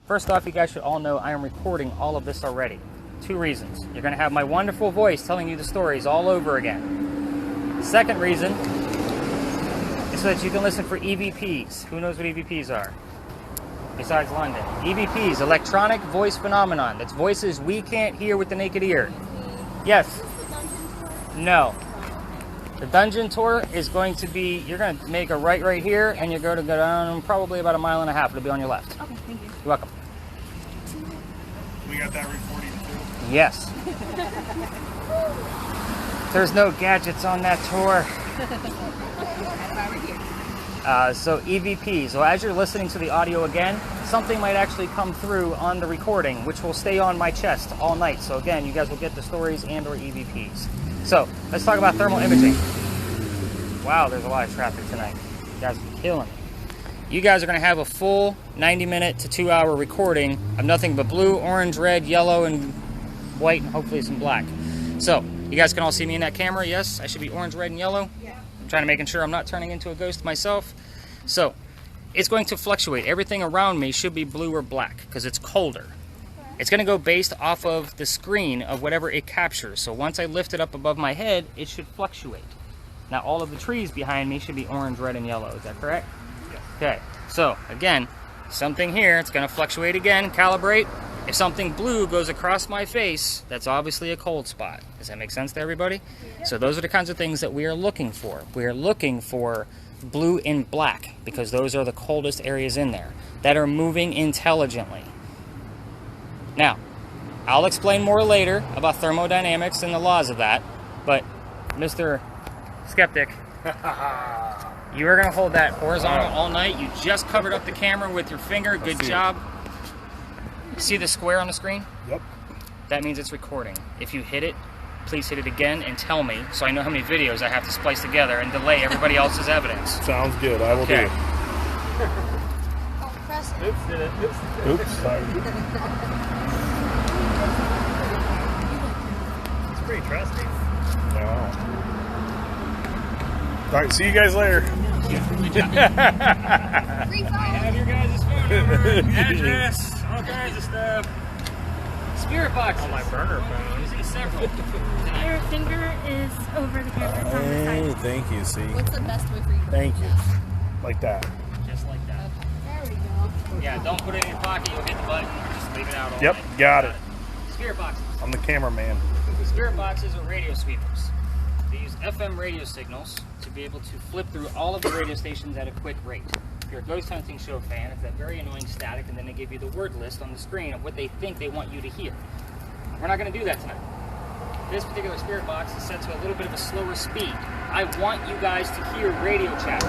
First off, you guys should all know I am recording all of this already. 2 reasons. You're going to have my wonderful voice telling you the stories all over again. The second reason is so that you can listen for EVPs. Who knows what EVPs are? Besides London. EVPs, electronic voice phenomenon. That's voices we can't hear with the naked ear. Yes. No. The dungeon tour is going to be, you're going to make a right here, and you're going to go down probably about 1.5 miles. It'll be on your left. Okay, thank you. You're welcome. We got that recording too? Yes. There's no gadgets on that tour. So EVP. So as you're listening to the audio again, something might actually come through on the recording, which will stay on my chest all night. So again, you guys will get the stories and or EVPs. So let's talk about thermal imaging. Wow, there's a lot of traffic tonight. You guys are killing me. You guys are going to have a full 90-minute to 2-hour recording of nothing but blue, orange, red, yellow, and white, and hopefully some black. So you guys can all see me in that camera. Yes, I should be orange, red, and yellow. Yeah. I'm trying to make sure I'm not turning into a ghost myself. So it's going to fluctuate. Everything around me should be blue or black because it's colder. It's going to go based off of the screen of whatever it captures. So once I lift it up above my head, it should fluctuate. Now all of the trees behind me should be orange, red, and yellow. Is that correct? Yes. Okay. So again, something here, it's going to fluctuate again, calibrate. If something blue goes across my face, that's obviously a cold spot. Does that make sense to everybody? Yeah. So those are the kinds of things that we are looking for. We are looking for blue and black because those are the coldest areas in there that are moving intelligently. Now, I'll explain more later about thermodynamics and the laws of that, but Mr. Skeptic, you are going to hold that horizontal all night. You just covered up the camera with your finger. Good job. See the square on the screen? Yep. That means it's recording. If you hit it, please hit it again and tell me so I know how many videos I have to splice together and delay everybody else's evidence. Sounds good. I will do it. Oh, press it. Oops, did it. Oops. Sorry. It's pretty trusty. Wow. All right, see you guys later. Good job. Free phone. I have your guys' phone number, address, all kinds of stuff. Spirit boxes. On my burner phone. You see several. Your finger is over the camera. It's on the Hey, side. thank you. See? What's the best way for you to Thank do you. that? Like that. Just like that. There we go. Yeah, don't put it in your pocket. You'll hit the button. Just leave it out all Yep, night. got it. Spirit boxes. I'm the cameraman. Spirit boxes are radio sweepers. They use FM radio signals to be able to flip through all of the radio stations at a quick rate. If you're a ghost hunting show fan, it's that very annoying static, and then they give you the word list on the screen of what they think they want you to hear. We're not going to do that tonight. This particular spirit box is set to a little bit of a slower speed. I want you guys to hear radio chatter.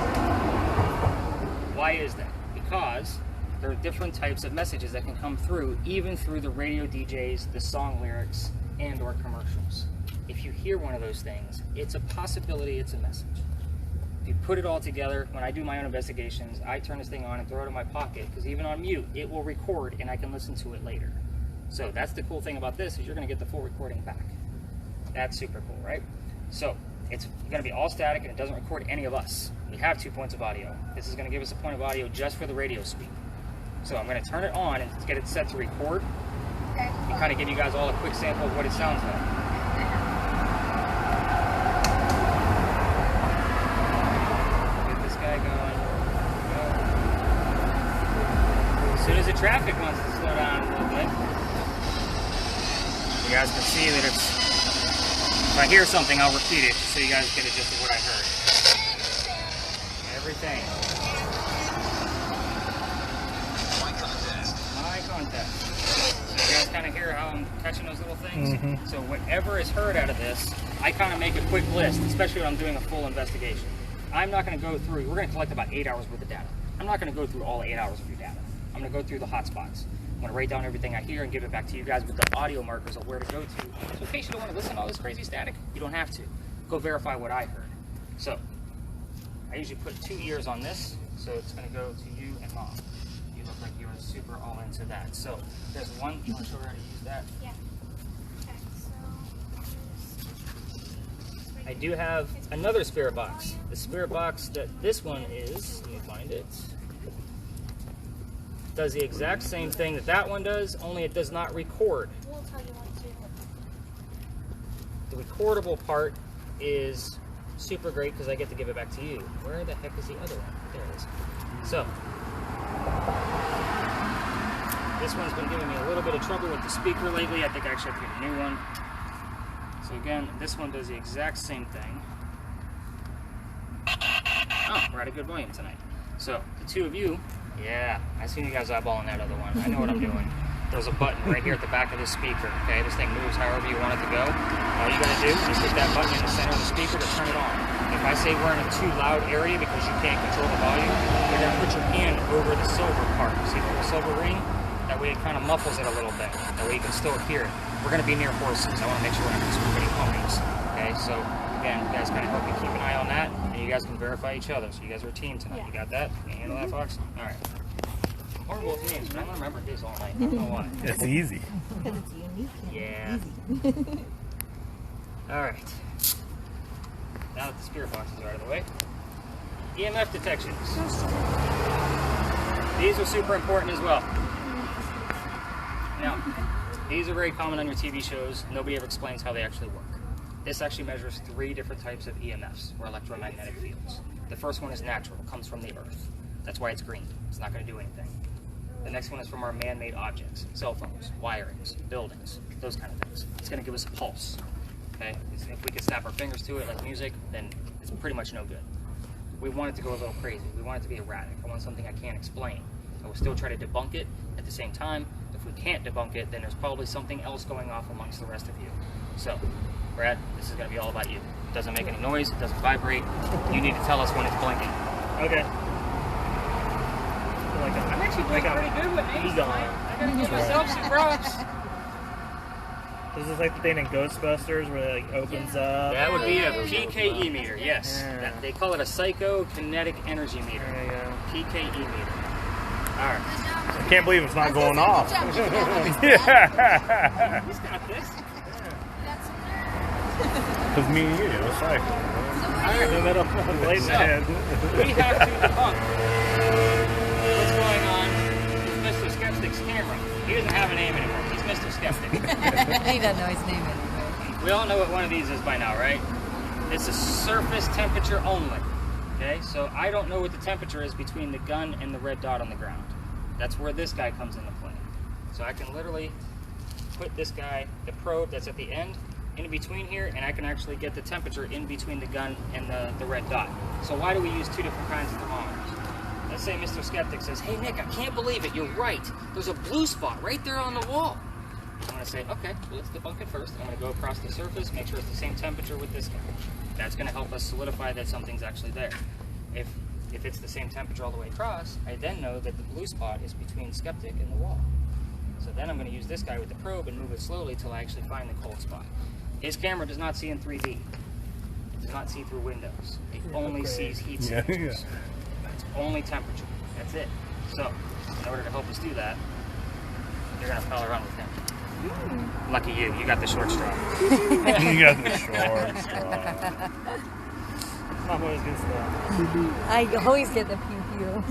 Why is that? Because there are different types of messages that can come through, even through the radio DJs, the song lyrics, and or commercials. If you hear one of those things, it's a possibility, it's a message. If you put it all together, when I do my own investigations, I turn this thing on and throw it in my pocket, because even on mute, it will record and I can listen to it later. So that's the cool thing about this, is you're going to get the full recording back. That's super cool, right? So it's going to be all static and it doesn't record any of us. We have 2 points of audio. This is going to give us a point of audio just for the radio sweep. So I'm going to turn it on and get it set to record and kind of give you guys all a quick sample of what it sounds like. As soon as the traffic wants to slow down a little bit, you guys can see that it's, if I hear something, I'll repeat it so you guys get a gist of what I heard. Everything. Eye contact. So you guys kind of hear how I'm catching those little things? Mm-hmm. So whatever is heard out of this, I kind of make a quick list, especially when I'm doing a full investigation. I'm not going to go through, we're going to collect about 8 hours worth of data. I'm not going to go through all 8 hours of your data. I'm going to go through the hot spots. I'm going to write down everything I hear and give it back to you guys with the audio markers of where to go to. So in case you don't want to listen to all this crazy static, you don't have to. Go verify what I heard. So I usually put 2 ears on this, so it's going to go to you and Mom. You look like you're super all into that. So there's one, you want to show her how to use that? Yeah. Okay, so I do have another spirit box. The spirit box that this one is, let me find it. does the exact same thing that that one does, only it does not record. We'll tell you what to do. The recordable part is super great because I get to give it back to you. Where the heck is the other one? There it is. So, this one's been giving me a little bit of trouble with the speaker lately. I think I actually have to get a new one. So again, this one does the exact same thing. Oh, we're at a good volume tonight. So, the two of you, yeah, I seen you guys eyeballing that other one. I know what I'm doing. There's a button right here at the back of this speaker, okay? This thing moves however you want it to go. All you gotta do is hit that button in the center of the speaker to turn it on. If I say we're in a too loud area because you can't control the volume, you're gonna put your hand over the silver part. See the little silver ring? That way it kind of muffles it a little bit. That way you can still hear it. We're gonna be near horses. I wanna make sure we're not gonna any ponies. Okay, so again, you guys kind of help me keep an eye on that, and you guys can verify each other. So you guys are a team tonight. You got that? Can you handle that, Fox? All right. Horrible with names, but I'm gonna remember this all night. I don't know why. It's easy. Because it's unique. Yeah. Easy. All right. Now that the spirit boxes are out of the way, EMF detections. These are super important as well. Now, these are very common on your TV shows. Nobody ever explains how they actually work. This actually measures 3 different types of EMFs, or electromagnetic fields. The first one is natural, it comes from the earth. That's why it's green. It's not going to do anything. The next one is from our man-made objects, cell phones, wirings, buildings, those kind of things. It's going to give us a pulse. Okay? If we could snap our fingers to it like music, then it's pretty much no good. We want it to go a little crazy. We want it to be erratic. I want something I can't explain. I will still try to debunk it at the same time. If we can't debunk it, then there's probably something else going off amongst the rest of you. So, Brad, this is going to be all about you. It doesn't make any noise. It doesn't vibrate. You need to tell us when it's blinking. Okay. I'm actually doing pretty good with names tonight. I gotta give myself some props. This is like the thing in Ghostbusters where it like opens up. That would be a PKE meter, yes. Yeah. They call it a psychokinetic energy meter. There you go. PKE meter. Alright. I can't believe it's not going off. Yeah. He's got this. Because me and you, it's like. Alright, no metal blade in the head. We have to debunk what's going on with Mr. Skeptic's camera. He doesn't have a name anymore. He's Mr. Skeptic. He doesn't know his name anymore. We all know what one of these is by now, right? It's a surface temperature only. Okay, so I don't know what the temperature is between the gun and the red dot on the ground. That's where this guy comes into play. So I can literally put this guy, the probe that's at the end, in between here, and I can actually get the temperature in between the gun and the red dot. So why do we use 2 different kinds of thermometers? Let's say Mr. Skeptic says, hey Nick, I can't believe it, you're right. There's a blue spot right there on the wall. I'm going to say, okay, well, let's debunk it first. I'm going to go across the surface, make sure it's the same temperature with this guy. That's going to help us solidify that something's actually there. If it's the same temperature all the way across, I then know that the blue spot is between Skeptic and the wall. So then I'm going to use this guy with the probe and move it slowly till I actually find the cold spot. His camera does not see in 3D. It does not see through windows. It only sees heat signatures. It's only temperature. That's it. So, in order to help us do that, you're going to pal around with him. Lucky you. You got the short straw. You got the short straw. Mom always gets the... I always get the pew pew.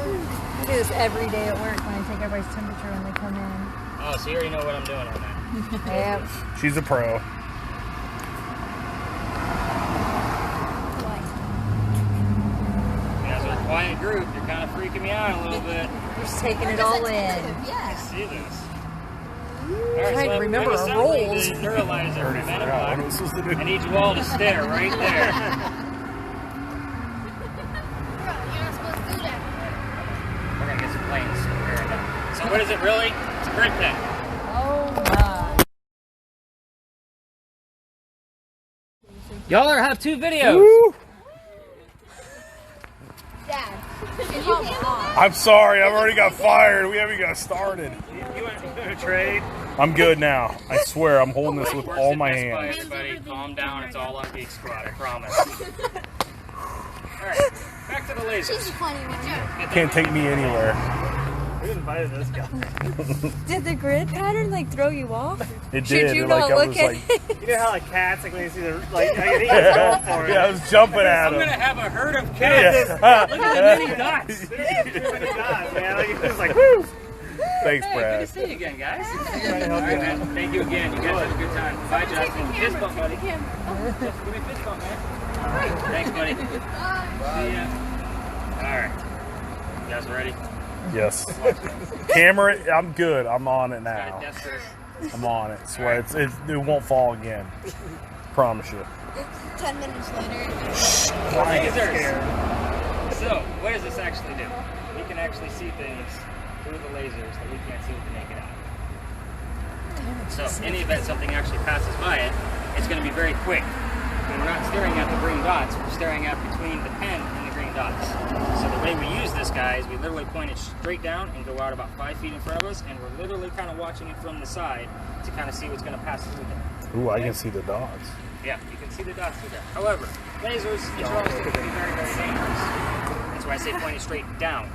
I do this every day at work when I take everybody's temperature when they come in. Oh, so you already know what I'm doing on that. Yep. She's a pro. You guys are a quiet group. You're kind of freaking me out a little bit. Just taking it all in. I Yeah. see this. Trying to remember our roles. The neuralizer Already from forgot what I was supposed to do. I need you all to stare right there. You're not supposed to do that. We're going to get some planes. So what is it really? It's a grid pen. Oh my. Y'all have 2 videos. Woo! Dad, can you handle that? I'm sorry, I've already got fired. We haven't got started. You want to trade? I'm good now. I swear, I'm holding this with Works all at my Best Buy, hands. everybody, calm down. It's all on Geek Squad, I promise. All right, back to the She's lasers. a funny one. Can't take me anywhere. Who invited this guy? Did the grid pattern like throw you off? It did. Should you It, not I look was at like, it? You know how like cats, like when you see the like, I think he's going for it. yeah, I was jumping at I'm him. gonna have a herd of cats. Yeah. Look at the many dots. Too many guys, man. Like, it's like, woo! Thanks, Hey, good Brad. to see you again, guys. Trying to All help right, you man. out. Thank you again. You guys have a good time. Bye, Justin. Fist bump, buddy. Give me a fist bump, man. Thanks, buddy. See ya. All right. You guys ready? Yes. Camera, I'm good. I'm on it Got now. it, yes, sir. I'm on it. Swear, it won't fall again. Promise you. 10 minutes later. Lasers. So, what does this actually do? We can actually see things through the lasers that we can't see with the naked eye. So, in the event something actually passes by it, it's going to be very quick. And we're not staring at the green dots, we're staring at between the pen and the green dots. So the way we use this, guy, is we literally point it straight down and go out about 5 feet in front of us, and we're literally kind of watching it from the side to kind of see what's going to pass through there. Ooh, I can see the dots. Yeah, you can see the dots through there. However, lasers, controls can be very, very dangerous. That's why I say point it straight down.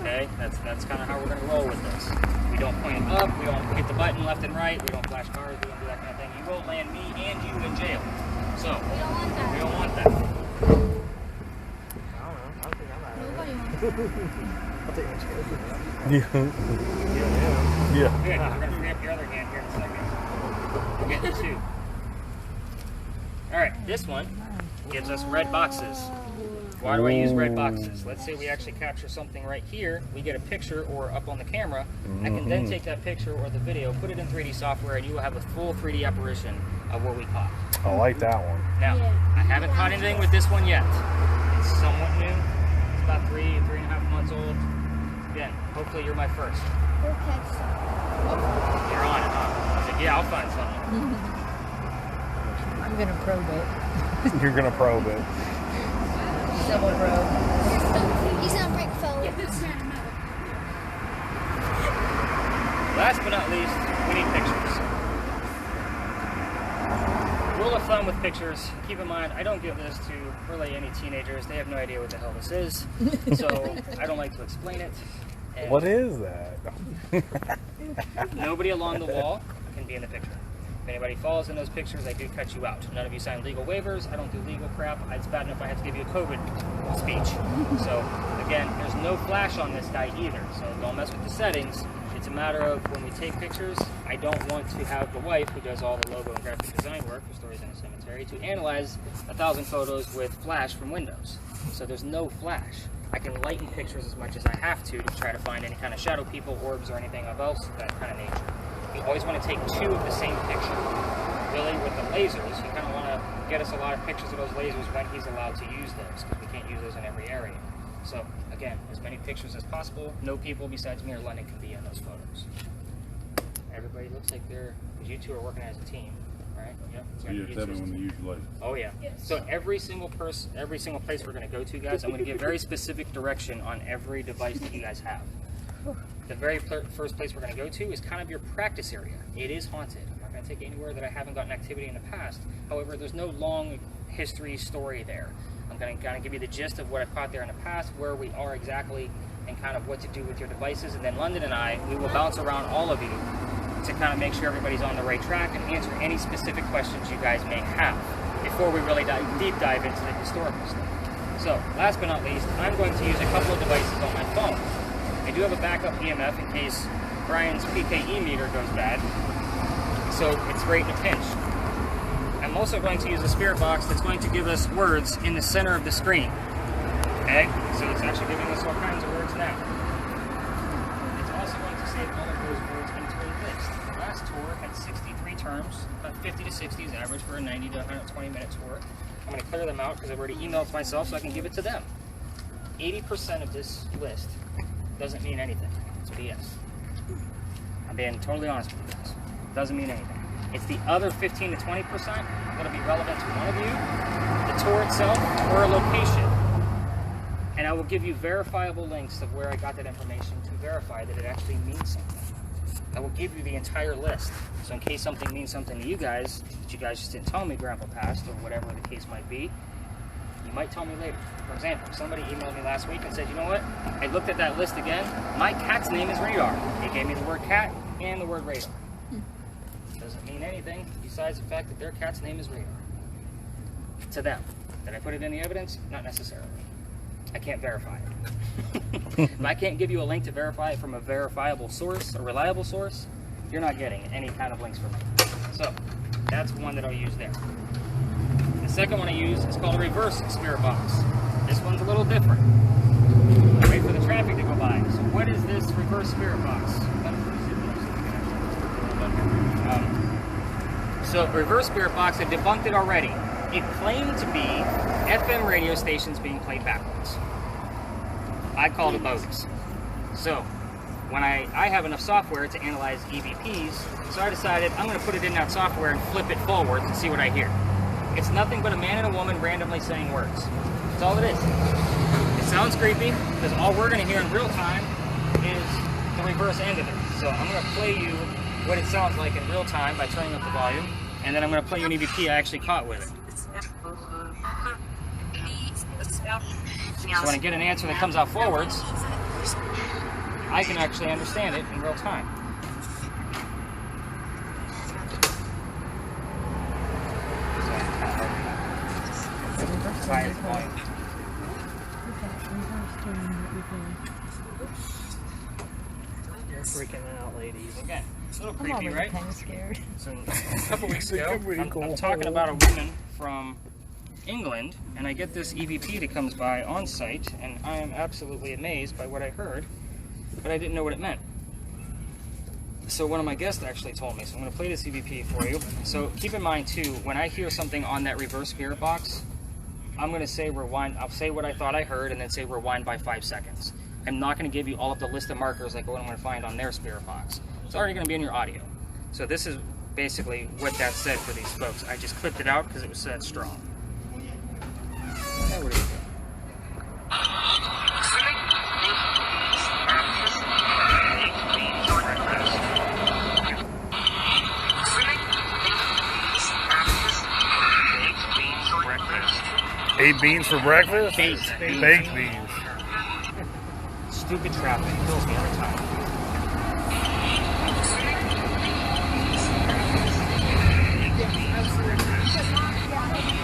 Okay, that's kind of how we're going to roll with this. We don't point it up, we don't hit the button left and right, we don't flash cars, we don't do that kind of thing. You will land me and you in jail. So, We don't want that. we don't want that. I don't know. I don't think I'm out. Nobody wants that. I'll take my chance. Yeah. Yeah. Good, 'cause we're going to free up your other hand here in a second. We're getting two. Alright, this one gives us red boxes. Why do I use red boxes? Let's say we actually capture something right here, we get a picture or up on the camera, I can then take that picture or the video, put it in 3D software, and you will have a full 3D apparition of what we caught. I like that one. Now, I haven't caught anything with this one yet. It's somewhat new. It's about 3.5 months old. Again, hopefully you're my first. We'll catch some. You're on it, huh? I was like, yeah, I'll find something. I'm gonna probe it. You're going to probe it. Double probe. He's gonna break phone. Last but not least, we need pictures. Rule of thumb with pictures, keep in mind, I don't give this to really any teenagers. They have no idea what the hell this is. So I don't like to explain it. And What is that? nobody along the wall can be in the picture. If anybody falls in those pictures, I do cut you out. None of you sign legal waivers. I don't do legal crap. It's bad enough I have to give you a COVID speech. So again, there's no flash on this guy either. So don't mess with the settings. It's a matter of when we take pictures, I don't want to have the wife who does all the logo and graphic design work for Stories in a Cemetery to analyze 1,000 photos with flash from Windows. So there's no flash. I can lighten pictures as much as I have to try to find any kind of shadow people, orbs, or anything else of that kind of nature. You always want to take two of the same picture. Really, with the lasers, you kind of want to get us a lot of pictures of those lasers when he's allowed to use those, because we can't use those in every area. So, again, as many pictures as possible. No people besides me or London can be in those photos. Everybody looks like they're, because you two are working as a team, right? Yep. So you're seven when they use laser. Oh yeah. So every single place we're going to go to, guys, I'm going to give very specific direction on every device that you guys have. The very first place we're going to go to is kind of your practice area. It is haunted. I'm not going to take you anywhere that I haven't gotten activity in the past. However, there's no long history story there. I'm going to kind of give you the gist of what I've caught there in the past, where we are exactly, and kind of what to do with your devices. And then London and I, we will bounce around all of you to kind of make sure everybody's on the right track and answer any specific questions you guys may have before we really deep dive into the historical stuff. So, last but not least, I'm going to use a couple of devices on my phone. I do have a backup EMF in case Brian's PKE meter goes bad, so it's great in a pinch. I'm also going to use a spirit box that's going to give us words in the center of the screen. Okay, so it's actually giving us all kinds of words now. It's also going to save all of those words into a list. The last tour had 63 terms, about 50 to 60 is average for a 90 to 120 minute tour. I'm going to clear them out because I've already emailed to myself so I can give it to them. 80% of this list doesn't mean anything. It's BS. I'm being totally honest with you guys. Doesn't mean anything. It's the other 15 to 20% that'll be relevant to one of you, the tour itself, or a location. And I will give you verifiable links of where I got that information to verify that it actually means something. I will give you the entire list. So in case something means something to you guys, that you guys just didn't tell me Grandpa passed, or whatever the case might be, you might tell me later. For example, somebody emailed me last week and said, you know what? I looked at that list again. My cat's name is Radar. They gave me the word cat and the word radar. Doesn't mean anything besides the fact that their cat's name is Radar. To them. Did I put it in the evidence? Not necessarily. I can't verify it. If I can't give you a link to verify it from a verifiable source, a reliable source, you're not getting any kind of links from me. So, that's one that I'll use there. The second one I use is called a reverse spirit box. This one's a little different. I wait for the traffic to go by. So what is this reverse spirit box? So reverse spirit box, I debunked it already. It claimed to be FM radio stations being played backwards. I called it bogus. So when I have enough software to analyze EVPs, so I decided I'm going to put it in that software and flip it forwards and see what I hear. It's nothing but a man and a woman randomly saying words. That's all it is. It sounds creepy because all we're going to hear in real time is the reverse end of it. So I'm going to play you what it sounds like in real time by turning up the volume, and then I'm going to play you an EVP I actually caught with it. So when I get an answer that comes out forwards, I can actually understand it in real time. You're freaking out, ladies. Again, a little I'm creepy, already right? kind of scared. So a couple weeks ago, I'm talking about a woman from England, and I get this EVP that comes by on site, and I am absolutely amazed by what I heard, but I didn't know what it meant. So one of my guests actually told me, so I'm going to play this EVP for you. So keep in mind too, when I hear something on that reverse spirit box, I'm going to say rewind. I'll say what I thought I heard and then say rewind by 5 seconds. I'm not going to give you all of the list of markers like what I'm going to find on their spirit box. It's already going to be in your audio. So this is basically what that said for these folks. I just clipped it out because it was that strong. Okay, what do we do? Baked beans for breakfast? Baked beans. Stupid traffic kills me every time.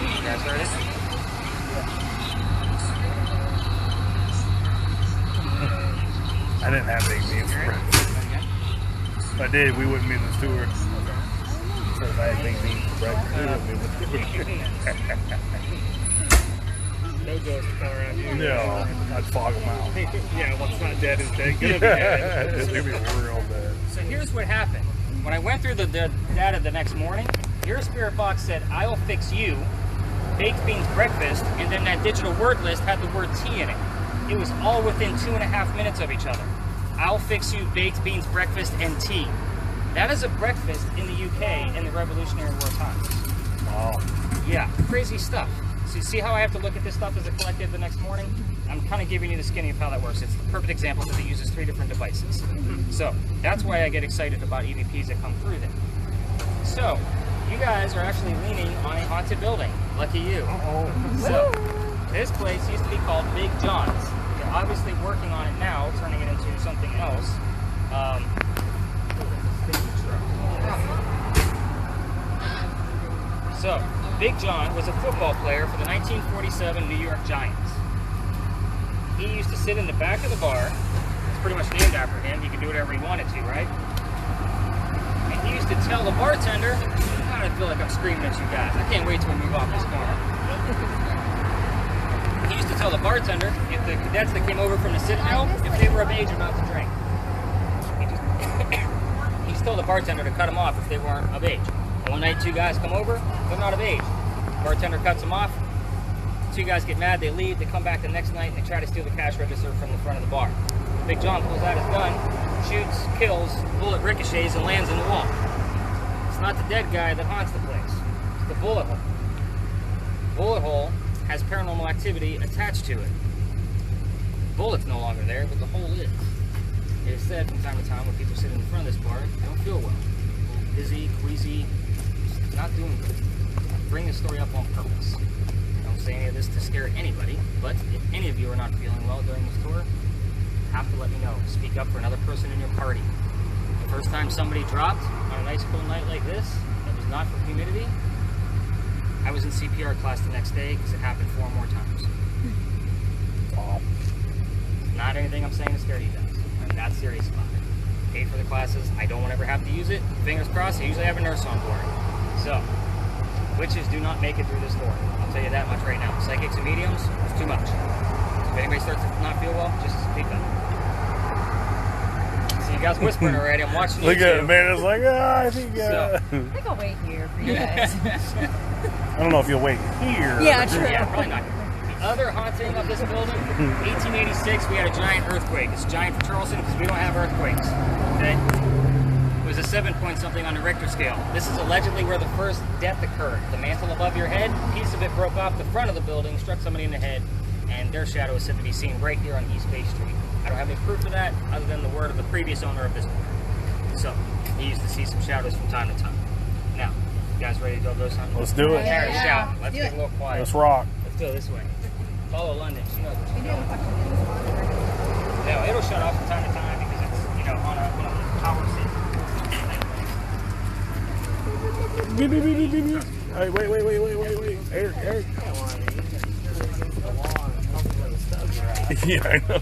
You guys heard it? I didn't have baked beans for breakfast. If I did, we wouldn't be in the tour. So if I had baked beans for breakfast, we wouldn't be in the tour. No ghosts come around you. No, I'd fog them out. Yeah, what's not dead is dead. Gonna be dead. It's gonna be real bad. So here's what happened. When I went through the data the next morning, your spirit box said, I'll fix you, baked beans breakfast, and then that digital word list had the word tea in it. It was all within 2.5 minutes of each other. I'll fix you, baked beans breakfast, and tea. That is a breakfast in the UK in the Revolutionary War times. Wow. Yeah, crazy stuff. So you see how I have to look at this stuff as a collective the next morning? I'm kind of giving you the skinny of how that works. It's the perfect example because it uses 3 different devices. So that's why I get excited about EVPs that come through there. So you guys are actually leaning on a haunted building. Lucky you. So this place used to be called Big John's. They're obviously working on it now, turning it into something else. So, Big John was a football player for the 1947 New York Giants. He used to sit in the back of the bar. It's pretty much named after him. He could do whatever he wanted to, right? And he used to tell the bartender, God, I feel like I'm screaming at you guys. I can't wait till we move off this corner. He used to tell the bartender if the cadets that came over from the Citadel, if they were of age or not to drink. He just told the bartender to cut them off if they weren't of age. And one night, 2 guys come over, they're not of age. Bartender cuts them off. 2 guys get mad, they leave, they come back the next night and they try to steal the cash register from the front of the bar. Big John pulls out his gun, shoots, kills, bullet ricochets and lands in the wall. It's not the dead guy that haunts the place. It's the bullet hole. The bullet hole has paranormal activity attached to it. The bullet's no longer there, but the hole is. It is said from time to time when people sit in front of this bar, they don't feel well. Dizzy, queasy, not doing good. I bring this story up on purpose. I don't say any of this to scare anybody, but if any of you are not feeling well during this tour, you have to let me know. Speak up for another person in your party. The first time somebody dropped on a nice cool night like this, that was not for humidity, I was in CPR class the next day because it happened 4 more times. Not anything I'm saying to scare you guys. I'm not serious about it. Paid for the classes. I don't want to ever have to use it. Fingers crossed, I usually have a nurse on board. So, witches do not make it through this door. I'll tell you that much right now. Psychics and mediums, it's too much. If anybody starts to not feel well, just speak up. See, you guys whispering already. I'm watching you. Look at Amanda's like, I think. I think I'll wait here for you guys. I don't know if you'll wait here. Yeah, true. Yeah, probably not. The other haunting of this building, 1886, we had a giant earthquake. It's giant for Charleston because we don't have earthquakes. Okay? It was a 7 something on the Richter scale. This is allegedly where the first death occurred. The mantle above your head, a piece of it broke off the front of the building, struck somebody in the head, and their shadow is said to be seen right here on East Bay Street. I don't have any proof of that other than the word of the previous owner of this building. So, he used to see some shadows from time to time. Now, you guys ready to go something? Let's do it. Tired of shouting. Let's get a little quiet. Let's rock. Let's go this way. Follow London. She knows what she's doing. No, it'll shut off from time to time because it's, on one of those power systems. Beep, beep, beep, beep, beep, beep. Hey, wait. Eric. Yeah, I know.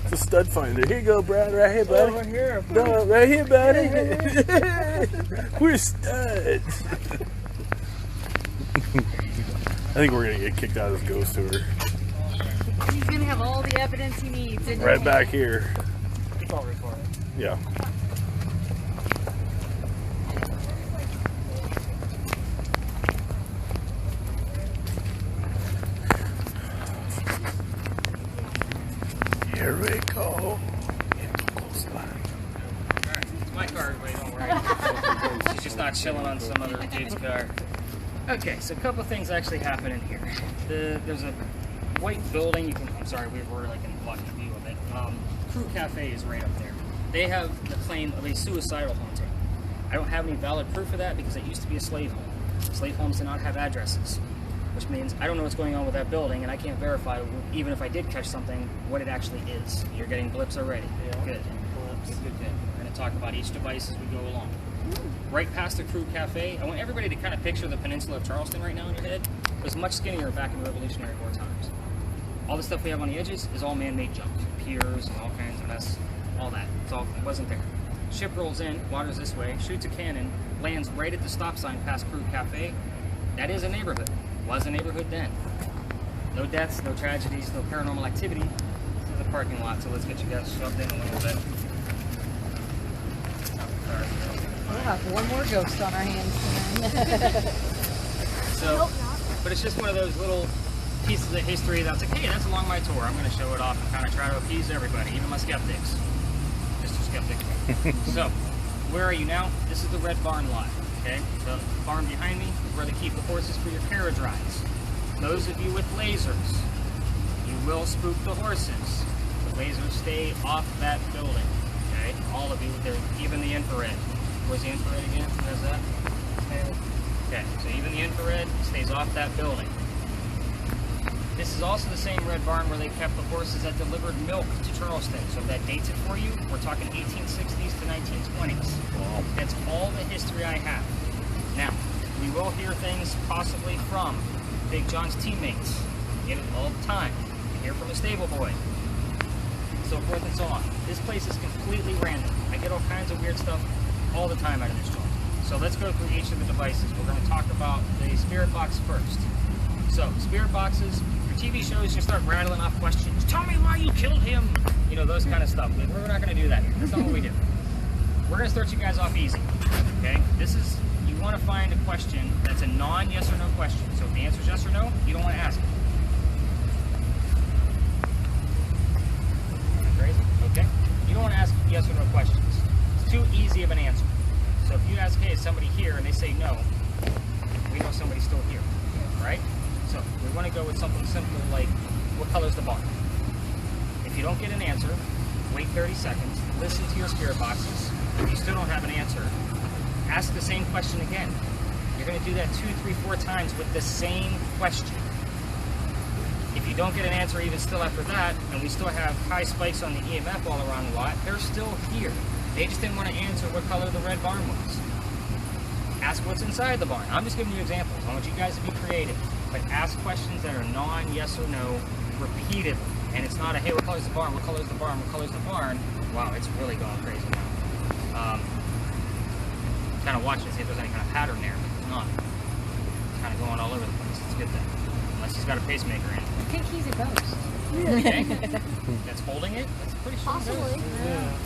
It's a stud finder. Here you go, Brad. Right here, buddy. Over here. No, right here, buddy. We're studs. I think we're gonna get kicked out of this ghost tour. He's gonna have all the evidence he needs. Right back here. It's all recorded. Yeah. Here we go. It's my car, everybody, don't worry. She's just not chilling on some other dude's car. Okay, so a couple things actually happen in here. There's a white building. I'm sorry, we're like in blocking view of it. Crew Cafe is right up there. They have the claim of a suicidal haunting. I don't have any valid proof of that because it used to be a slave home. Slave homes do not have addresses, which means I don't know what's going on with that building, and I can't verify, even if I did catch something, what it actually is. You're getting blips already. Yeah. Good. Good. We're going to talk about each device as we go along. Right past the Crew Cafe, I want everybody to kind of picture the peninsula of Charleston right now in your head. It was much skinnier back in the Revolutionary War times. All the stuff we have on the edges is all man-made junk. Piers and all kinds of mess, all that. It wasn't there. Ship rolls in, water's this way, shoots a cannon, lands right at the stop sign past Crew Cafe. That is a neighborhood. Was a neighborhood then. No deaths, no tragedies, no paranormal activity. This is the parking lot, so let's get you guys shoved in a little bit. We'll have one more ghost on our hands. So, but it's just one of those little pieces of history that's like, hey, that's along my tour. I'm going to show it off and kind of try to appease everybody, even my skeptics. Mr. Skeptic. So, where are you now? This is the Red Barn lot, okay? The barn behind me is where they keep the horses for your carriage rides. Those of you with lasers, you will spook the horses. The lasers stay off that building, okay? All of you, even the infrared. Where's the infrared again? Where's that? Okay, so even the infrared stays off that building. This is also the same Red Barn where they kept the horses that delivered milk to Charleston. So if that dates it for you, we're talking 1860s to 1920s. That's all the history I have. Now, we will hear things possibly from Big John's teammates. You get it all the time. You hear from a stable boy. So forth and so on. This place is completely random. I get all kinds of weird stuff all the time out of this joint. So let's go through each of the devices. We're going to talk about the spirit box first. So, spirit boxes, your TV shows, you start rattling off questions. Tell me why you killed him. You know, those kind of stuff. We're not going to do that here. That's not what we do. We're going to start you guys off easy. Okay? This is, you want to find a question that's a non-yes or no question. So if the answer is yes or no, you don't want to ask it. Crazy? Okay? You don't want to ask yes or no questions. It's too easy of an answer. So if you ask, hey, is somebody here, and they say no, we know somebody's still here, right? So we want to go with something simple like, what color's the barn? If you don't get an answer, wait 30 seconds, listen to your spirit boxes. If you still don't have an answer, ask the same question again. You're going to do that 2, 3, 4 times with the same question. you don't get an answer even still after that, and we still have high spikes on the EMF all around the lot, they're still here. They just didn't want to answer what color the red barn was. Ask what's inside the barn. I'm just giving you examples. I want you guys to be creative, but ask questions that are non-yes or no repeatedly. And it's not a, hey, what color's the barn? What color's the barn? What color's the barn? Wow, it's really going crazy now. Kind of watching to see if there's any kind of pattern there. It's not. It's kind of going all over the place. It's a good thing. Unless he's got a pacemaker in. I think he's a ghost. Okay. That's holding it? That's pretty sure. Possibly. Yeah.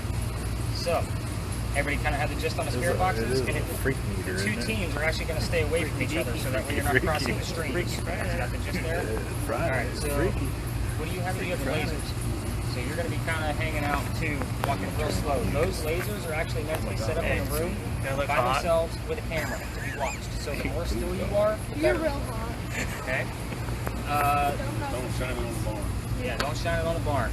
So, everybody kind of have the gist on the spirit boxes. It is a freak meter, The two isn't it? teams are actually going to stay away from each other so that way you're not Freaky. crossing the streams. Freaky. You got the gist there? Right. Alright, so Freaky. what do you have? You have the lasers. So you're going to be kind of hanging out too, walking real slow. Those lasers are actually meant to be set up in a room They look by hot. themselves with a camera to be watched. So the more still you are, the You're better. real hot. Okay? Don't know. Don't shine it on the barn. Yeah, don't shine it on the barn.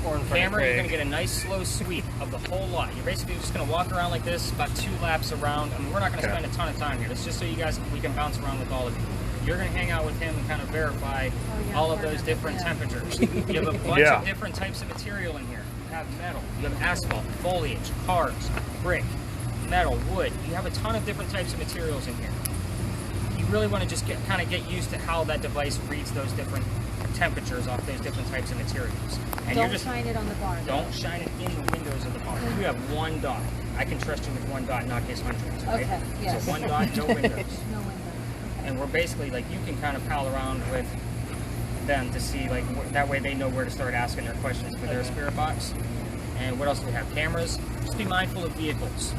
Or in front of Camera, you're Craig. going to get a nice slow sweep of the whole lot. You're basically just going to walk around like this, about 2 laps around. I mean, we're not going to Okay. spend a ton of time here. It's just so you guys, we can bounce around with all of you. You're going to hang out with him and kind of verify all of those different temperatures. You have a bunch Yeah. of different types of material in here. You have metal, you have asphalt, foliage, cars, brick, metal, wood. You have a ton of different types of materials in here. You really want to just kind of get used to how that device reads those different temperatures off those different types of materials. And Don't you're just shine it on the barn. don't shine it in the windows of the barn. You have 1 dot. I can trust you with 1 dot, not case hundreds, right? Okay, yes. So 1 dot, no windows. No window. And we're basically like, you can kind of pal around with them to see, like, that way they know where to start asking their questions for their spirit box. And what else do we have? Cameras. Just be mindful of vehicles.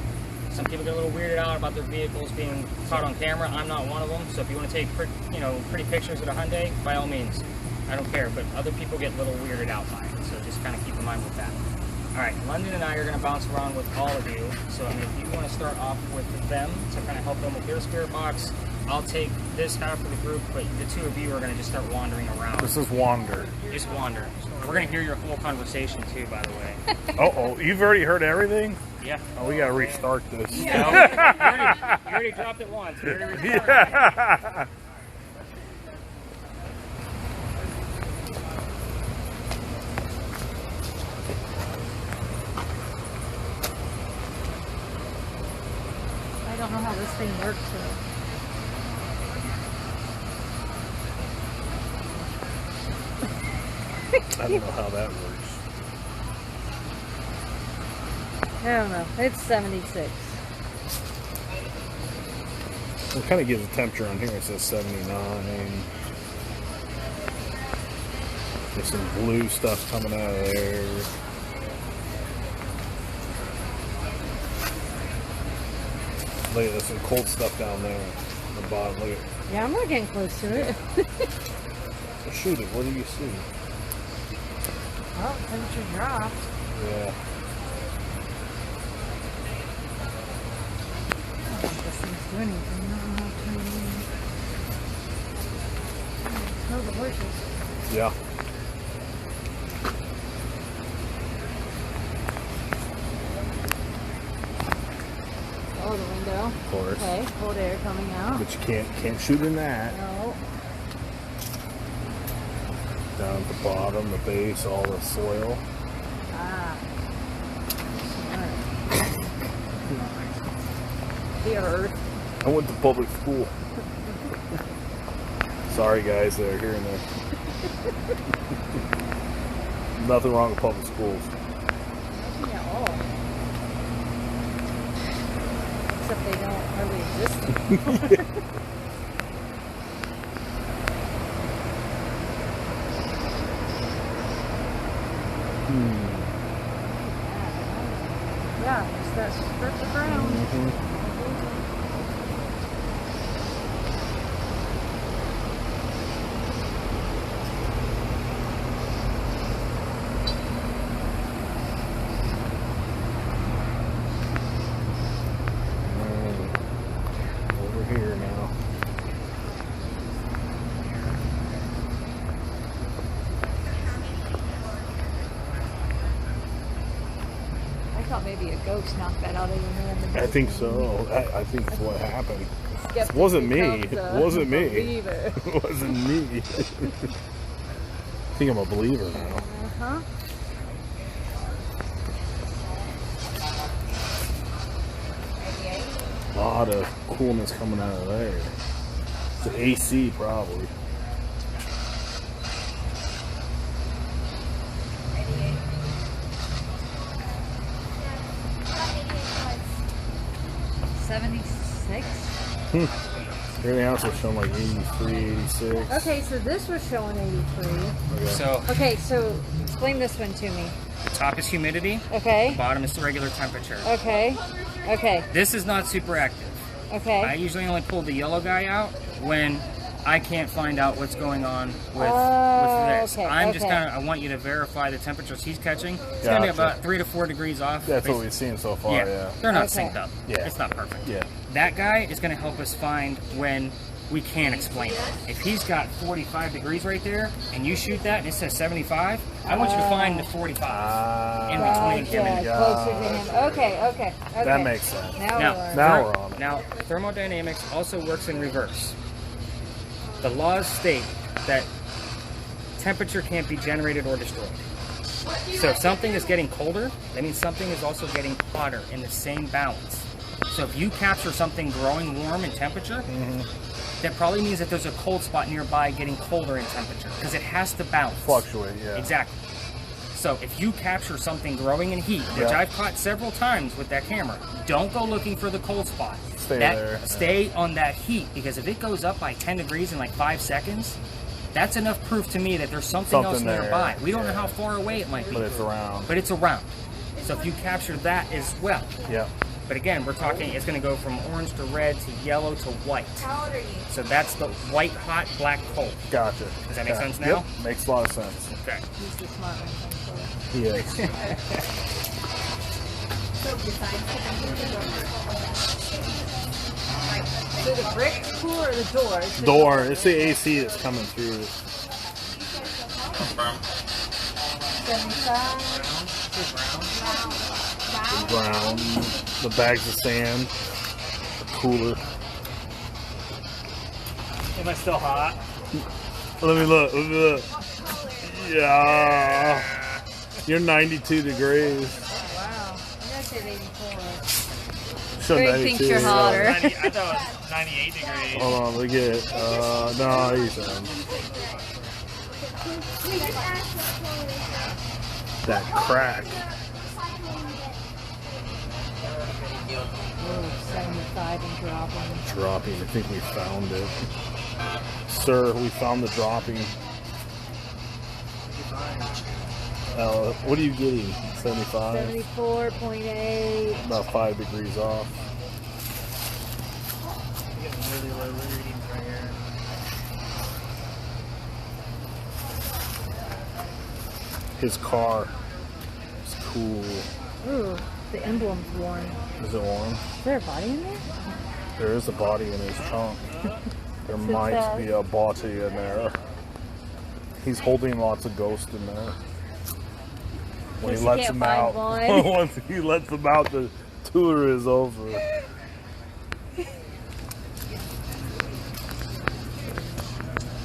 Some people get a little weirded out about their vehicles being caught on camera. I'm not one of them. So if you want to take, pretty pictures of a Hyundai, by all means. I don't care, but other people get a little weirded out by it, so just kind of keep in mind with that. All right, London and I are going to bounce around with all of you, so I mean, if you want to start off with them to kind of help them with their spirit box, I'll take this half of the group, but the 2 of you are going to just start wandering around. This is Wander. Just wander. We're going to hear your whole conversation too, by the way. Oh, you've already heard everything? Yeah. Oh, we gotta restart this. No, you already dropped it once. We already restarted. Yeah. I don't know how this thing works. So. I don't know how that works. I don't know. It's 76. It kind of gives a temperature on here. It says 79. There's some blue stuff coming out of there. Look at this, some cold stuff down there on the bottom. Look at Yeah, I'm not getting close to it. well, shoot it. What do you see? Oh, temperature dropped. Yeah. I don't think this thing's doing anything. I don't know how to turn it on. Smell the horses. Yeah. Oh, the window. Of course. Okay, cold air coming out. But you can't shoot in that. No. Down at the bottom, the base, all the soil. Ah. Smart. The earth. I went to public school. Sorry guys that are hearing that. Nothing wrong with public schools. Nothing at all. Except they don't hardly exist anymore. Yeah, just that strip of ground. Over here now. I thought maybe a ghost knocked that out of your hand. I think so. I think that's what happened. Skeptic Wasn't me. becomes a Wasn't me. believer. It wasn't me. think I'm a believer now. Uh-huh. A lot of coolness coming out of there. It's an AC probably. Everything else was showing like 83, 86. Okay, so this was showing 83. Okay. So Okay, so explain this one to me. the top is humidity, Okay. the bottom is the regular temperature. Okay. Okay. This is not super active. I Okay. usually only pull the yellow guy out when I can't find out what's going on with this. okay, I'm just okay. kind of, I want you to verify the temperatures he's catching. It's going to be Gotcha. about 3 to 4 degrees off. That's what we've seen so far, yeah. They're not Okay. synced up. Yeah. It's not perfect. Yeah. That guy is going to help us find when we can't explain it. If he's got 45 degrees right there and you shoot that and it says 75, I want you to find the 45 in between him and Gotcha. Closer to him. Okay, okay, okay. That makes sense. Now, Now- we are. Now we're on it. Now, thermodynamics also works in reverse. The laws state that temperature can't be generated or destroyed. So if something is getting colder, that means something is also getting hotter in the same balance. So if you capture something growing warm in temperature, that probably means that there's a cold spot nearby getting colder in temperature because it has to balance. Fluctuate, yeah. Exactly. So if you capture something growing in heat, which Yeah. I've caught several times with that camera, don't go looking for the cold spot. Stay there. Stay on that heat, because if it goes up by 10 degrees in like 5 seconds, that's enough proof to me that there's something else Something there, nearby. We don't know yeah. how far away it might be. But it's around. But it's around. So if you capture that as well. Yeah. But again, we're talking, it's going to go from orange to red to yellow to white. How old are you? So that's the white hot, black cold. Gotcha. Does that make Okay. sense now? Yep. Makes a lot of sense. Okay. He's the smart one. He is. So the brick's cool or the doors? Door. It's the AC that's coming through. 75. Brown. The bags of sand. The cooler. Am I still hot? Let me look. Let me look. Yeah. You're 92 degrees. Wow. I'm gonna say 84. Show Greg 92, thinks you're yeah. hotter. 90, I thought it was 98 degrees. Hold on, look at it. No, he's that crack. Ooh, 75 and dropping. Dropping. I think we found it. Sir, we found the dropping. What are you getting? 75? 74.8. About 5 degrees off. Really low readings right here. His car is cool. Ooh, the emblem's worn. Is it warm? Is there a body in there? There is a body in his trunk. There So might sad. be a body in there. He's holding lots of ghosts in there. When Guess he you lets can't them out, find one. once he lets them out, the tour is over.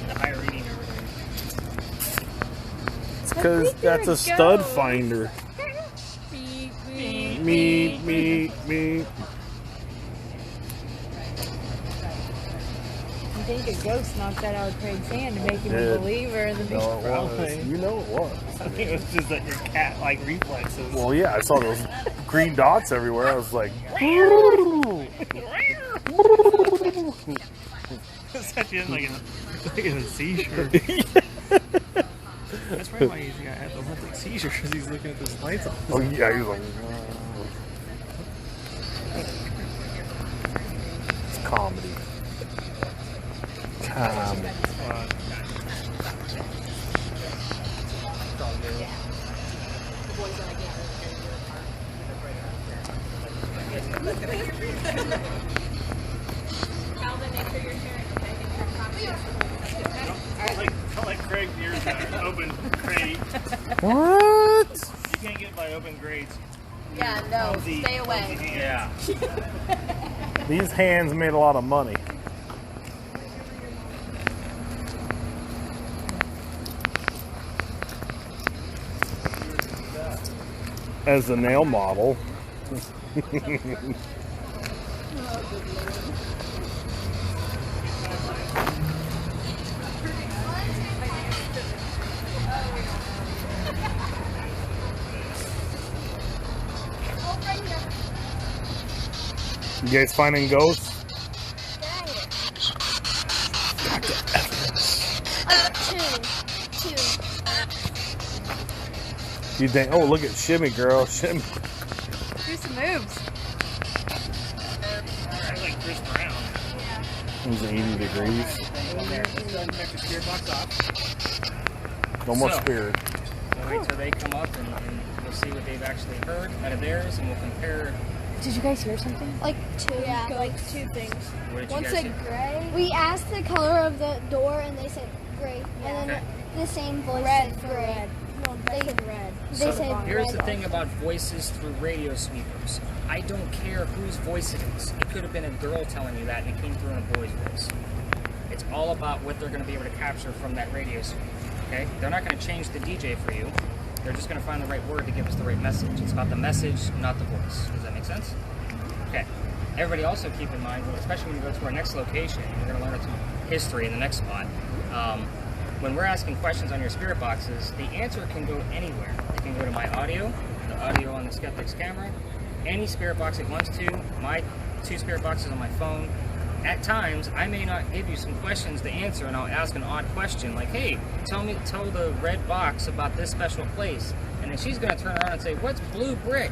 The high reading over It's because that's a stud finder. Beep, Me, me, me. You think a ghost knocked that out of Craig's hand to make him Did. a believer in the big No, it was. Probably. You know it was. I think it was just like your cat-like reflexes. Well, yeah, I saw those green dots everywhere. I was like, It's such in like in a seizure. That's probably why he's got epileptic seizure, because he's looking at those lights on. oh yeah, he was like, it's comedy. Comedy. Don't let Craig near the open crate. What? You can't get by open crates. Yeah, no, Clumsy- stay away. clumsy hands. Yeah. These hands made a lot of money. as the nail model. You guys finding ghosts? Two. You think? Oh, look at Shimmy, girl. Shimmy. Do some moves. I like Chris Brown. It's 80 degrees. There. Let's go ahead and check the spirit box off. No more So- spirit. We'll wait till they come up and we'll see what they've actually heard out of theirs, and we'll compare. Did you guys hear something? Like two. Yeah, ghosts. like two things. What did you One guys said see? gray. We asked the color of the door, and they said gray. Yeah. And then the same voice Red said for gray. red. No, they said red. They So said here's red the thing also. about voices through radio sweepers. I don't care whose voice it is. It could have been a girl telling you that and it came through in a boy's voice. It's all about what they're going to be able to capture from that radio sweep. Okay? They're not going to change the DJ for you. They're just going to find the right word to give us the right message. It's about the message, not the voice. Does that make sense? Okay. Everybody also keep in mind, especially when you go to our next location, we're going to learn some history in the next spot. When we're asking questions on your spirit boxes, the answer can go anywhere. It can go to my audio, the audio on the Skeptic's camera, any spirit box it wants to, my 2 spirit boxes on my phone. At times, I may not give you some questions to answer, and I'll ask an odd question like, hey, tell the red box about this special place. And then she's going to turn around and say, what's blue brick?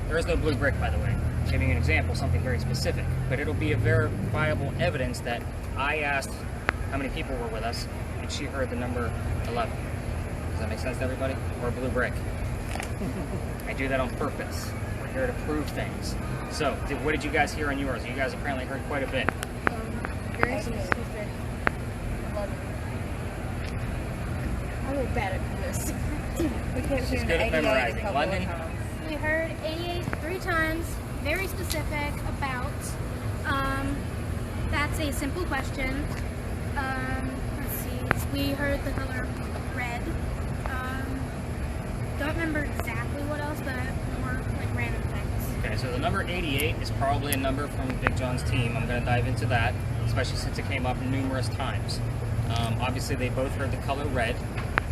There is no blue brick, by the way. I'm giving you an example, something very specific. But it'll be a verifiable evidence that I asked how many people were with us, and she heard the number 11. Does that make sense to everybody? Or blue brick. I do that on purpose. We're here to prove things. So, what did you guys hear on yours? You guys apparently heard quite a bit. Very specific. I'm really bad at this. We kept She's hearing good at 88 memorizing. a couple London? of times. We heard 88 3 times, very specific about. That's a simple question. Let's see. We heard the color red. Don't remember exactly what else, but more like random things. Okay, so the number 88 is probably a number from Big John's team. I'm going to dive into that, especially since it came up numerous times. Obviously, they both heard the color red.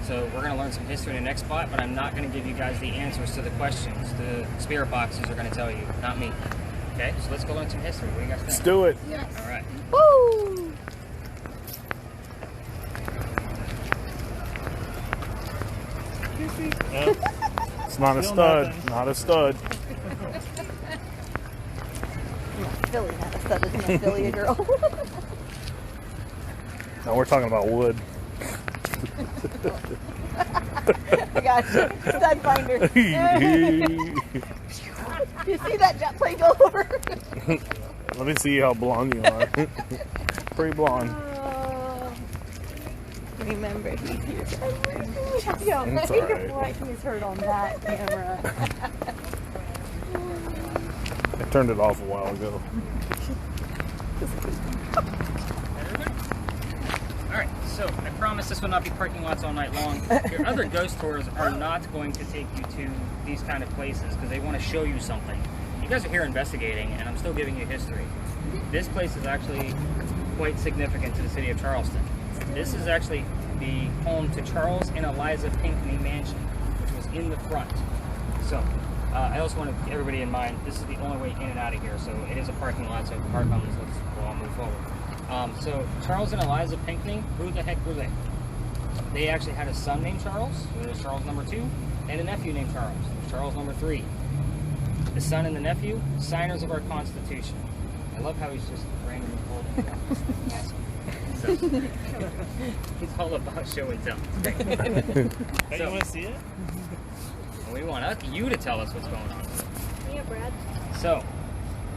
So we're going to learn some history in the next spot, but I'm not going to give you guys the answers to the questions. The spirit boxes are going to tell you, not me. Okay, so let's go learn some history. What do you guys think? Let's do it. Yes. All right. Woo! It's not a Still stud. nothing. Not a stud. Philly, not a stud, isn't a Philly a girl? No, we're talking about wood. I got you. Stud finder. You see that jet plane go over? Let me see how blonde you are. Pretty blonde. Remember, he's here. Yo, It's I all right. what he's heard on that camera. I turned it off a while ago. All right, so I promise this will not be parking lots all night long. Your other ghost tours are not going to take you to these kind of places because they want to show you something. You guys are here investigating, and I'm still giving you history. This place is actually quite significant to the city of Charleston. This is actually the home to Charles and Eliza Pinckney Mansion, which was in the front. So, I also want to keep everybody in mind, this is the only way in and out of here, so it is a parking lot, so if the car comes, we'll all move forward. So, Charles and Eliza Pinckney, who the heck were they? They actually had a son named Charles, who was Charles number 2, and a nephew named Charles, who was Charles number 3. The son and the nephew, signers of our Constitution. I love how he's just randomly holding it. Awesome. So, he's all about show and tell. It's great. Hey, So- you want to see it? We want you to tell us what's going on. Yeah, Brad. So,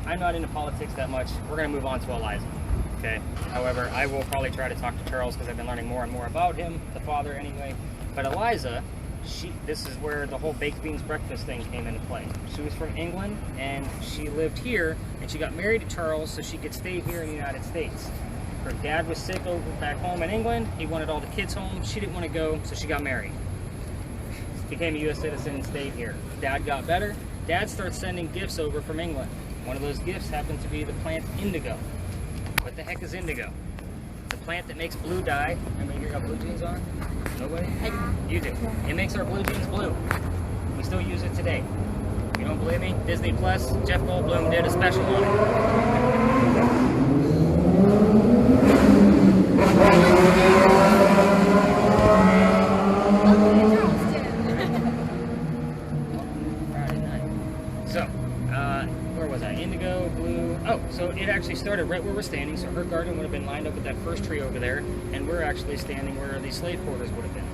I'm not into politics that much. We're going to move on to Eliza. Okay. However, I will probably try to talk to Charles because I've been learning more and more about him, the father anyway. But Eliza, this is where the whole baked beans breakfast thing came into play. She was from England and she lived here and she got married to Charles so she could stay here in the United States. Her dad was sick over back home in England. He wanted all the kids home. She didn't want to go, so she got married. became a U.S. citizen and stayed here. Dad got better. Dad starts sending gifts over from England. One of those gifts happened to be the plant indigo. What the heck is indigo? The plant that makes blue dye. Anybody here got blue jeans on? Nobody? You do. It makes our blue jeans blue. We still use it today. If you don't believe me, Disney Plus, Jeff Goldblum did a special on it. Friday night. So, where was I? Indigo, blue. Oh, so it actually started right where we're standing. So her garden would have been lined up with that first tree over there, and we're actually standing where the slave quarters would have been.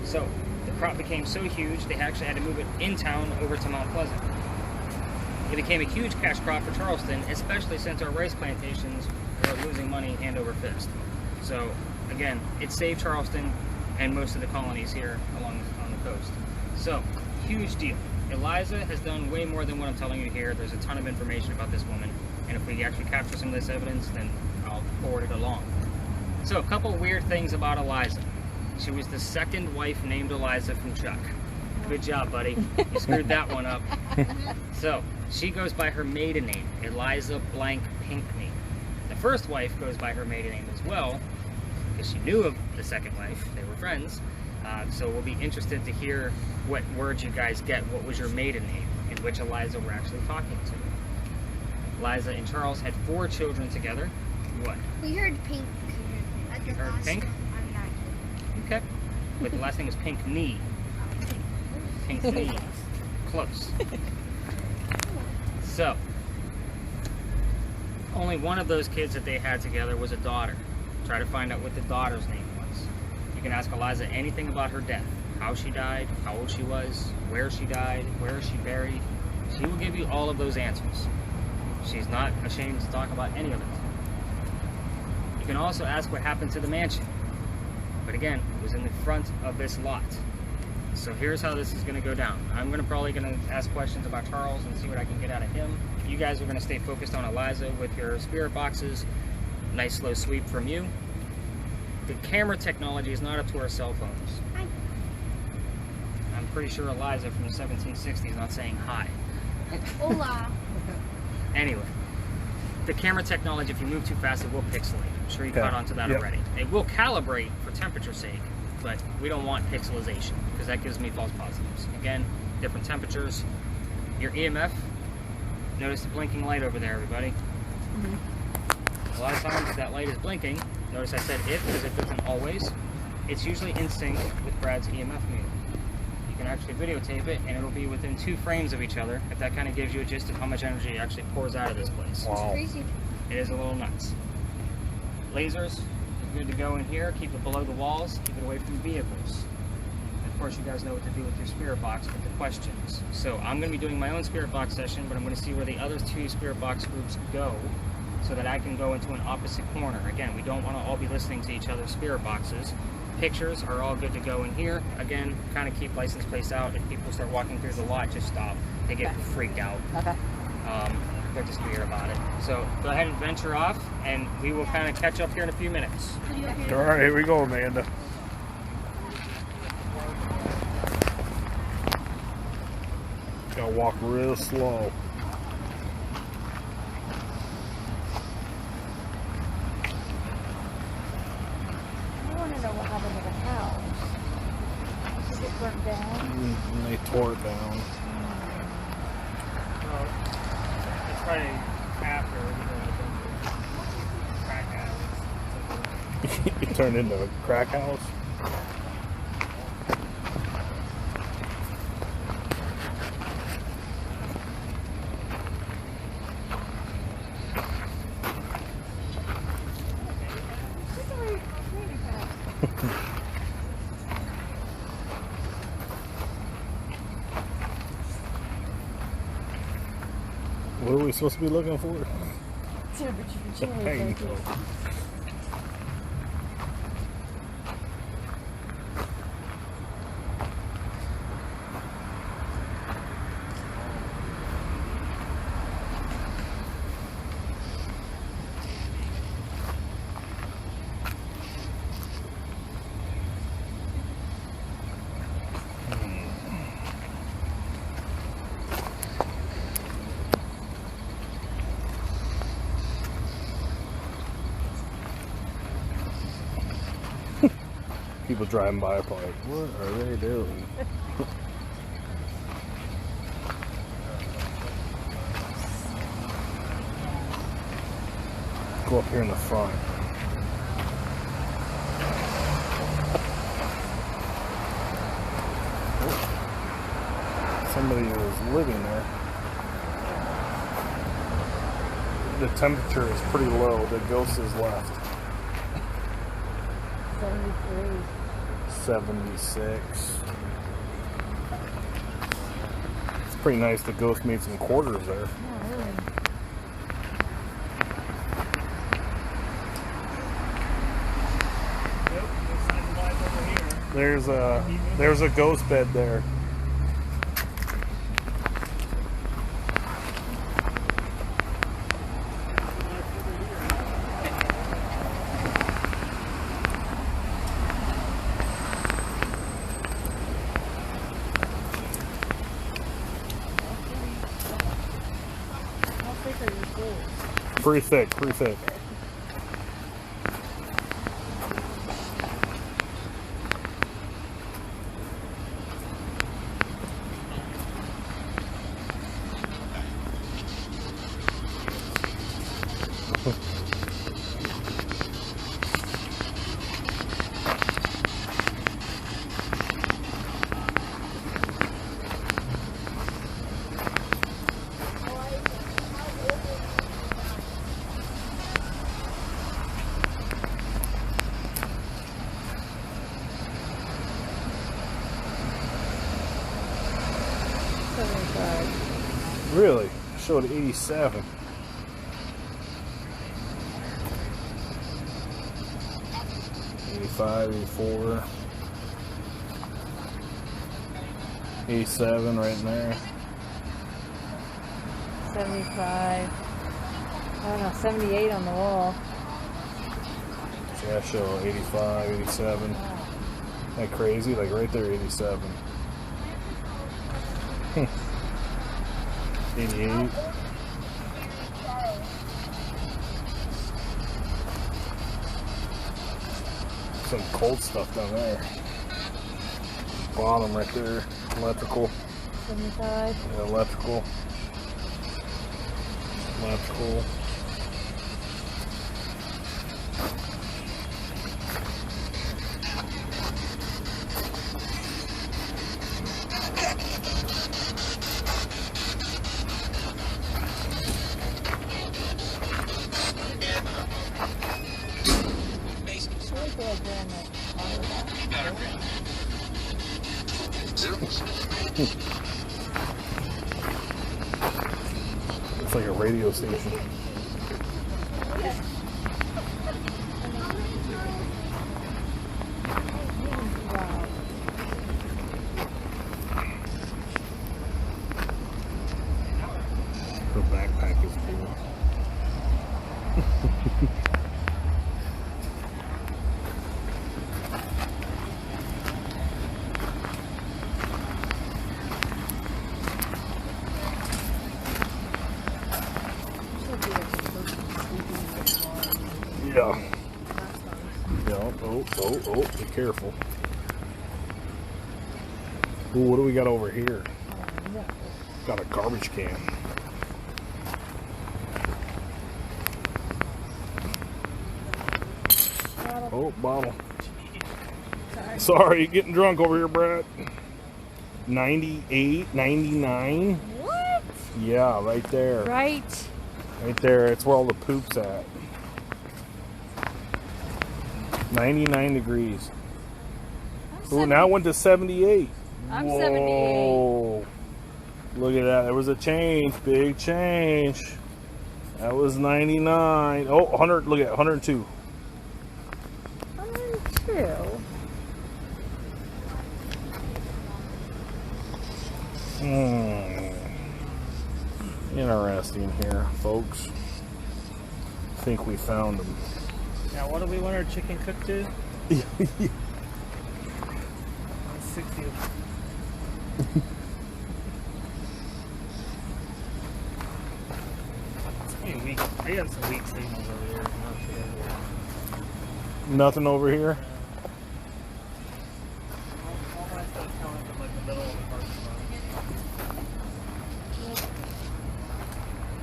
So the crop became so huge, they actually had to move it in town over to Mount Pleasant. It became a huge cash crop for Charleston, especially since our rice plantations were losing money hand over fist. So again, it saved Charleston and most of the colonies here on the coast. So, huge deal. Eliza has done way more than what I'm telling you here. There's a ton of information about this woman, and if we actually capture some of this evidence, then I'll forward it along. So, a couple weird things about Eliza. She was the second wife named Eliza from Chuck. Good job, buddy. You screwed that one up. So, she goes by her maiden name, Eliza Blank Pinkney. The first wife goes by her maiden name as well, because she knew of the second wife. They were friends. So we'll be interested to hear what words you guys get. What was your maiden name, and which Eliza we're actually talking to. Eliza and Charles had 4 children together. What? We heard pink. You heard Pink? I'm not kidding. Okay. But the last name was Pinkney. Pinkney. Close. So, only one of those kids that they had together was a daughter. Try to find out what the daughter's name was. You can ask Eliza anything about her death. How she died, how old she was, where she died, where is she buried. She will give you all of those answers. She's not ashamed to talk about any of it. You can also ask what happened to the mansion. But again, it was in the front of this lot. So here's how this is going to go down. I'm probably going to ask questions about Charles and see what I can get out of him. You guys are going to stay focused on Eliza with your spirit boxes. Nice slow sweep from you. The camera technology is not up to our cell phones. Hi. I'm pretty sure Eliza from the 1760s is not saying hi. Hola. Anyway, the camera technology, if you move too fast, it will pixelate. I'm sure you caught on to that already. It will calibrate for temperature's sake, but we don't want pixelization because that gives me false positives. Again, different temperatures. Your EMF, notice the blinking light over there, everybody. A lot of times if that light is blinking, notice I said if because it doesn't always. It's usually in sync with Brad's EMF meter. You can actually videotape it and it'll be within 2 frames of each other, if that kind of gives you a gist of how much energy actually pours out of this place. Wow. Crazy. It is a little nuts. Lasers, good to go in here. Keep it below the walls. Keep it away from vehicles. And of course, you guys know what to do with your spirit box with the questions. So I'm going to be doing my own spirit box session, but I'm going to see where the other 2 spirit box groups go so that I can go into an opposite corner. Again, we don't want to all be listening to each other's spirit boxes. Pictures are all good to go in here. Again, kind of keep license plates out. If people start walking through the lot, just stop. They get freaked out. Okay. They're just weird about it. So go ahead and venture off, and we will kind of catch up here in a few minutes. All right, here we go, Amanda. Gotta walk real slow. I want to know what happened to the house. Did it burn down? And they tore it down. Well, it's probably after crack house. It turned into a crack house. What are we supposed to be looking for? Hey. People driving by are probably like, what are they doing? Go up here in the front. Somebody was living there. The temperature is pretty low. The ghost is left. 73. 76. It's pretty nice. The ghost made some quarters there. Oh, really? There's a ghost bed there. How thick are your goals? Pretty thick, pretty thick. Really? Showed 87. '85, '84, '87 right in there. 75. I don't know, 78 on the wall. Yeah, show 85, 87. That crazy? Like right there, 87. 88. Some cold stuff down there. Bottom right there. Electrical. 75. Yeah, electrical. Electrical. It's like a radio station. Her backpack is cool. Yeah. Yeah. Oh, be careful. Ooh, what do we got over here? Got a garbage can. Oh, bottle. Sorry, getting drunk over here, Brad. 98, 99. What? Yeah, right there. Right. Right there. It's where all the poop's at. 99 degrees. Ooh, now it went to 78. I'm Whoa. 78. Look at that. There was a change. Big change. That was 99. Oh, 100. Look at 102. 102. Interesting here, folks. I think we found them. Now, what do we want our chicken cooked to? 60. I got some weak signals over here. Nothing over here.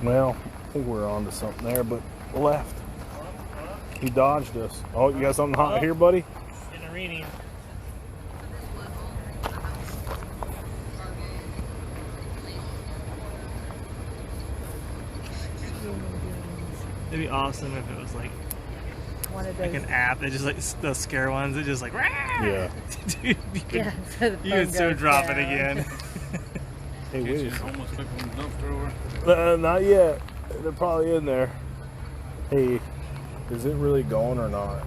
Well, I think we're on to something there, but left. He dodged us. Oh, you got something hot here, buddy? In a reading. It'd be awesome if it was like One of an those. app that just like those scare ones that just like Yeah. Dude, you could, Yeah, so the you phone could so goes drop it down. again. Hey, Wiz. Almost took them dumpster over. Not yet. They're probably in there. Hey, is it really going or not?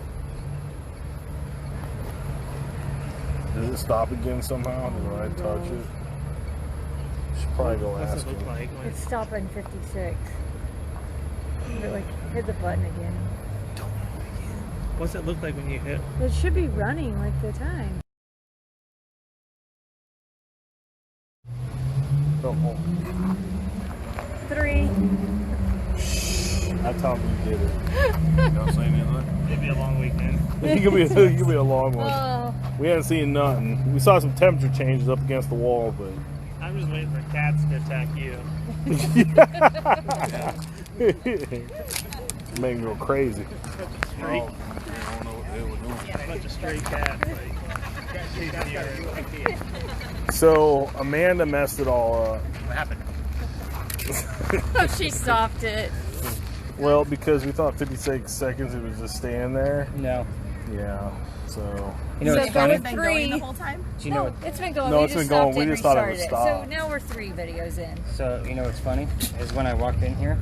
Does it stop again somehow? Did I touch it? Should probably go What's ask it look him. like? It's stopping 56. But like, hit the button again. What's it look like when you hit? It should be running like the time. Oh, 3. I tell him you did it. Don't say anything. It'd be a long weekend. It could be a long one. Oh, We hadn't seen nothing. We saw some temperature changes up against the wall, but I'm just waiting for cats to attack you. make me go crazy. Oh, I don't know what the hell we're doing. A bunch of stray cats like chasing you. So Amanda messed it all up. What happened? she stopped it. Well, because we thought 56 seconds it was just staying there. No. Yeah. So You know So what's go funny? with Been 3. going the whole time? Do you know what? It's been going. No, we it's just been going. stopped We and just thought it would restarted stop. So now we're 3 videos in. So you know what's funny is when I walked in here.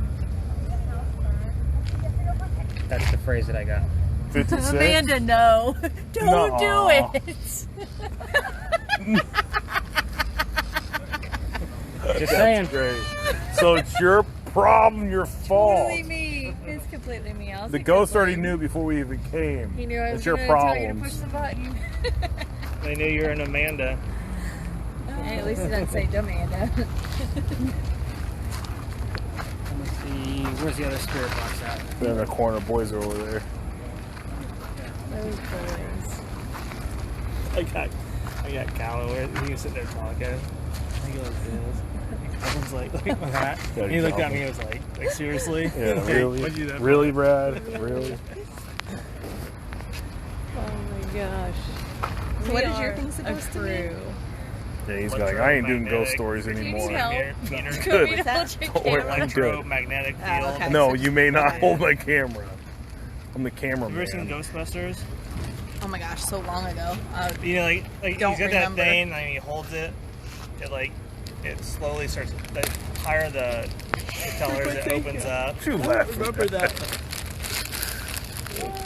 That's the phrase that I got. 56. Amanda, no. Don't Nuh-uh. do it. Just saying. Great. So it's your problem, your fault. Totally me. It's completely me. The ghost already knew before we even came. He knew I was It's your going to tell you to push problems. the button. They knew you were an Amanda. Hey, at least he doesn't say Amanda. Let me see. Where's the other spirit box at? They're in the corner. Boys are over there. Those boys. I got Calvin where he was sitting there talking. He goes like this. Everyone's like that. Yeah, And he looked at Calvin. me and was like seriously? Yeah, Like, really? what'd you do that for? Really, Brad? Really? Oh my gosh. So what is your thing supposed to be? Yeah, he's like, I ain't doing ghost stories anymore. help? Good. What's that? Don't worry, I'm good. Electromagnetic field. okay. No, you may not hold my camera. I'm the Have you ever seen cameraman. Ghostbusters? Oh my gosh, so long ago. You know, like Don't he's got remember. that thing, and he holds it. It slowly starts. The higher the colors, it opens up. You laughing. Remember that?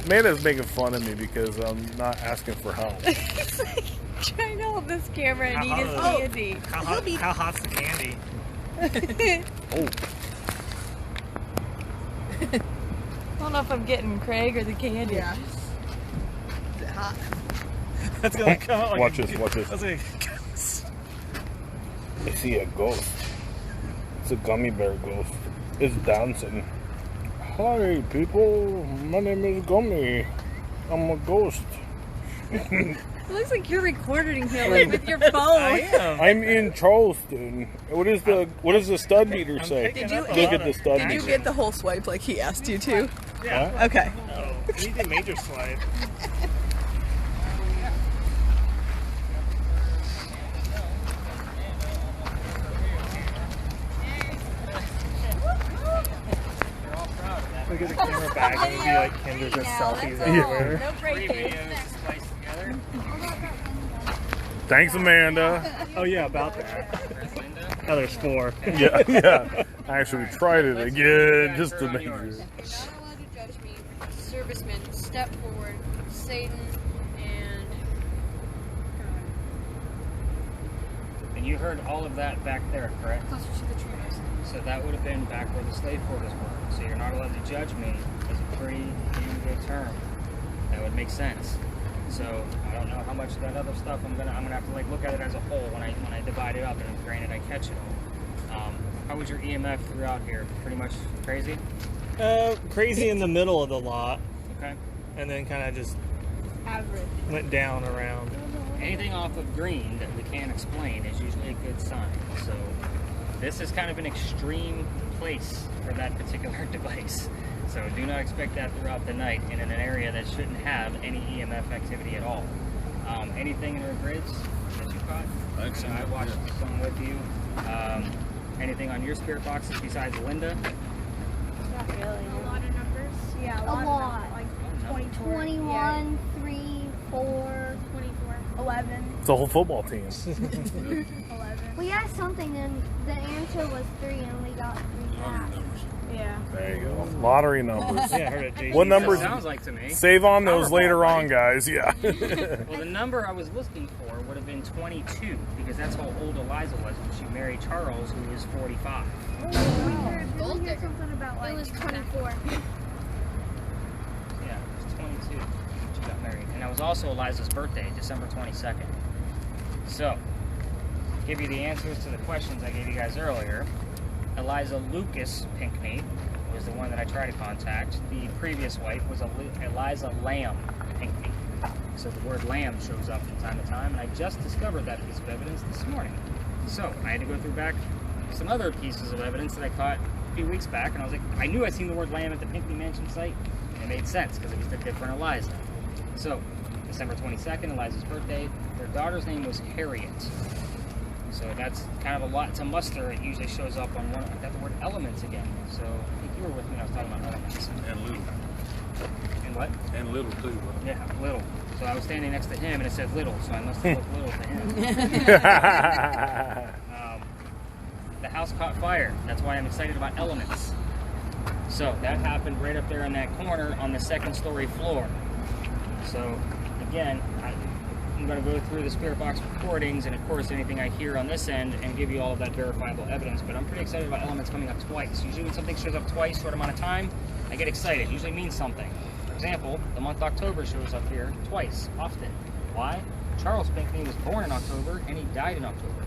Amanda's making fun of me because I'm not asking for help. Trying to hold this camera and eat his Oh. candy. How hot's the candy? Oh, I don't know if I'm getting Craig or the candy. Yeah. Is it hot? That's gonna come out like watch a, this, watch this. That's like I see a ghost. It's a gummy bear ghost. It's dancing. Hi, people. My name is Gummy. I'm a ghost. It looks like you're recording him with your phone. I am. I'm in Charleston. What does the stud meter say? picking Did you- up a Look lot at the of- stud Did you meter. get the whole swipe like he asked you to? Yeah. Okay. Oh, you need a major swipe. Look at the camera back and it'll be like Kendra just selfies everywhere. No Three break videos spliced together. Thanks, Amanda. Oh yeah, about that. That's Linda. Oh, there's 4. Yeah. I actually tried it again just to make sure. You're not allowed to judge me. Servicemen, step forward. Satan and And you heard all of that back there, correct? closer to the truth. So that would have been back where the slave quarters were. So you're not allowed to judge me is a pretty damn good term. That would make sense. So I don't know how much of that other stuff I'm gonna have to like look at it as a whole when I divide it up, and granted I catch it all. How was your EMF throughout here? Pretty much crazy? Crazy in the middle of the lot, Okay. and then kind of just Average. went down around. Anything off of green that we can't explain is usually a good sign. So This is kind of an extreme place for that particular device. So do not expect that throughout the night and in an area that shouldn't have any EMF activity at all. Anything in her grids that you caught? Actually, I watched some with you. Anything on your spirit boxes besides Linda? Not really. A lot of numbers. Yeah, A lot. Like Oh, no. 24. 21, 3, 4, 24. 11. It's a whole football team. 11. We asked something and the answer was 3 and we got 3 back. Yeah. There you go. Lottery numbers. Yeah, I heard it. What numbers? Sounds like to me. Save on those Powerball, later right? on, guys. Yeah. Well, the number I was looking for would have been 22 because that's how old Eliza was when she married Charles, who was 45. We heard something about like. It was 24. Yeah, it was 22 when she got married. And that was also Eliza's birthday, December 22nd. So, to give you the answers to the questions I gave you guys earlier, Eliza Lucas Pinkney was the one that I tried to contact. The previous wife was Eliza Lamb Pinkney. So the word lamb shows up from time to time, and I just discovered that piece of evidence this morning. So I had to go through back some other pieces of evidence that I caught a few weeks back, and I was like, I knew I'd seen the word lamb at the Pinkney Mansion site, and it made sense because it was a different Eliza. So, December 22nd, Eliza's birthday. Their daughter's name was Harriet. So that's kind of a lot to muster. It usually shows up on one. I got the word elements again. So I think you were with me when I was talking about elements. And little. And what? And little too. Yeah, little. So I was standing next to him and it said little, so I must have looked little to him. The house caught fire. That's why I'm excited about elements. So that happened right up there in that corner on the second story floor. So again, I'm going to go through the spirit box recordings and of course anything I hear on this end and give you all of that verifiable evidence, but I'm pretty excited about elements coming up twice. Usually when something shows up twice, short amount of time, I get excited. It usually means something. For example, the month October shows up here twice, often. Why? Charles Pinkney was born in October and he died in October.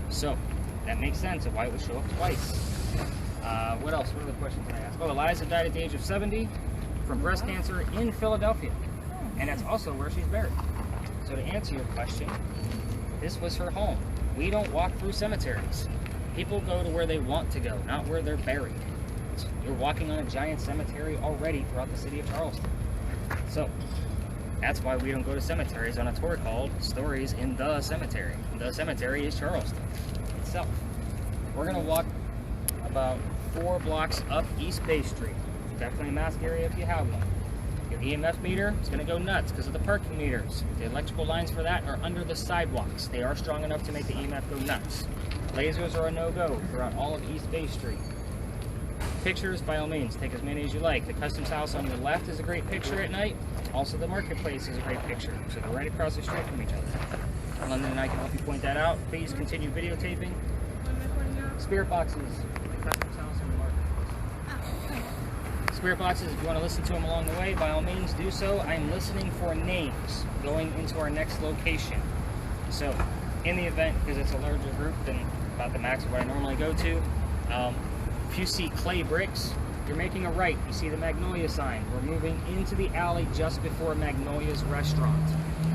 So that makes sense of why it would show up twice. What else? What other questions can I ask? Oh, Eliza died at the age of 70 from breast cancer in Philadelphia. And that's also where she's buried. So to answer your question, this was her home. We don't walk through cemeteries. People go to where they want to go, not where they're buried. You're walking on a giant cemetery already throughout the city of Charleston. So that's why we don't go to cemeteries on a tour called Stories in the Cemetery. The cemetery is Charleston itself. We're gonna walk about 4 blocks up East Bay Street. Definitely a mask area if you have one. Your EMF meter is going to go nuts because of the parking meters. The electrical lines for that are under the sidewalks. They are strong enough to make the EMF go nuts. Lasers are a no-go throughout all of East Bay Street. Pictures, by all means, take as many as you like. The Customs House on your left is a great picture at night. Also, the Marketplace is a great picture. So they're right across the street from each other. London and I can help you point that out. Please continue videotaping. Spirit boxes. The Customs House and the Marketplace. Spirit boxes, if you want to listen to them along the way, by all means do so. I am listening for names going into our next location. So, in the event, because it's a larger group than about the max of what I normally go to, if you see clay bricks, you're making a right. You see the Magnolia sign. We're moving into the alley just before Magnolia's restaurant.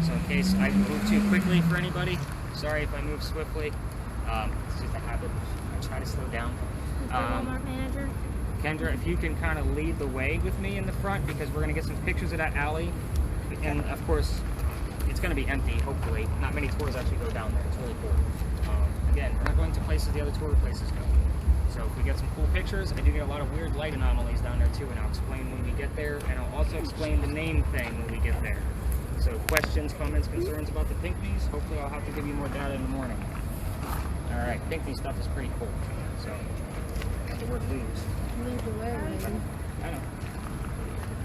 So in case I move too quickly for anybody, sorry if I move swiftly. It's just a habit. I try to slow down. Walmart manager. Kendra, if you can kind of lead the way with me in the front, because we're going to get some pictures of that alley. And of course, it's going to be empty, hopefully. Not many tours actually go down there. It's really cool. Again, we're not going to places the other tour places go. So if we get some cool pictures, I do get a lot of weird light anomalies down there too, and I'll explain when we get there, and I'll also explain the name thing when we get there. So questions, comments, concerns about the Pinkneys, hopefully I'll have to give you more data in the morning. Alright, Pinkney stuff is pretty cool. So, the word lose. Lead the way, man. I know.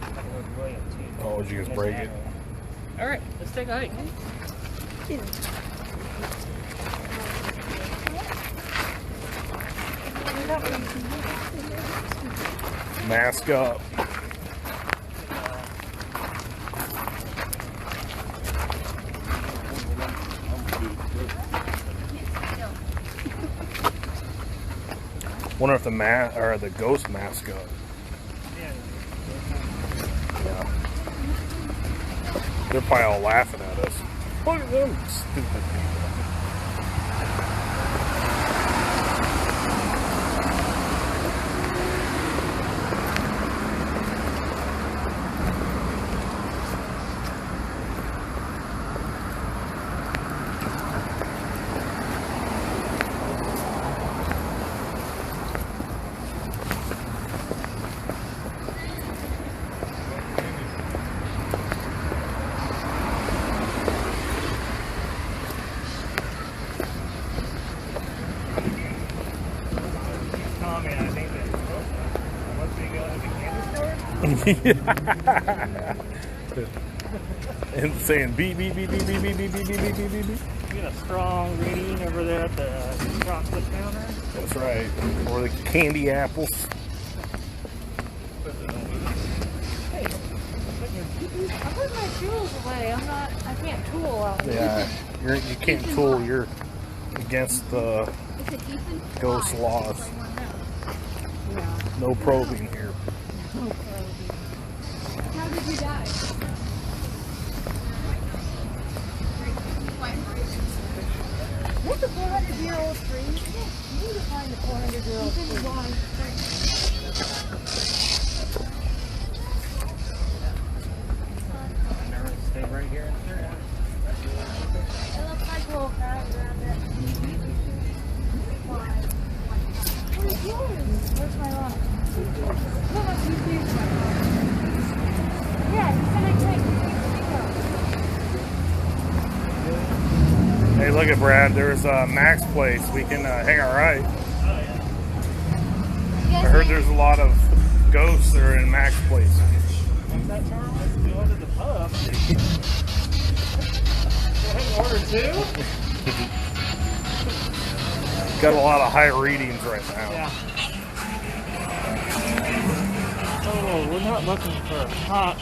The word William too. Oh, did you just break it? Alright, let's take a hike. Mask up. Wonder if the ghost mask up. Yeah. They're probably all laughing at us. Look at them stupid people. Oh man, I think that once we go to the candy store, And saying beep beep beep beep beep beep beep beep beep beep beep beep. we get a strong reading over there at the chocolate counter. That's right. Or the candy apples. I put my tools away. I can't tool out here. Yeah, you can't tool. You're against the It's a Ethan. ghost laws. Yeah. No probing here. How did you die? What's a 400-year-old tree? You need to find a 400-year-old tree. Stay right here. It looks like we'll grab it. Where's yours? Where's my rock? How much you pay for my rock? Yeah, you said I can't. Hey, look at Brad. There's Mac's place. We can hang out right. I heard there's a lot of ghosts that are in Mac's place. What's that, Charles? We ordered the pub. Go ahead and order two. Got a lot of high readings right now. Yeah. Oh, we're not looking for hot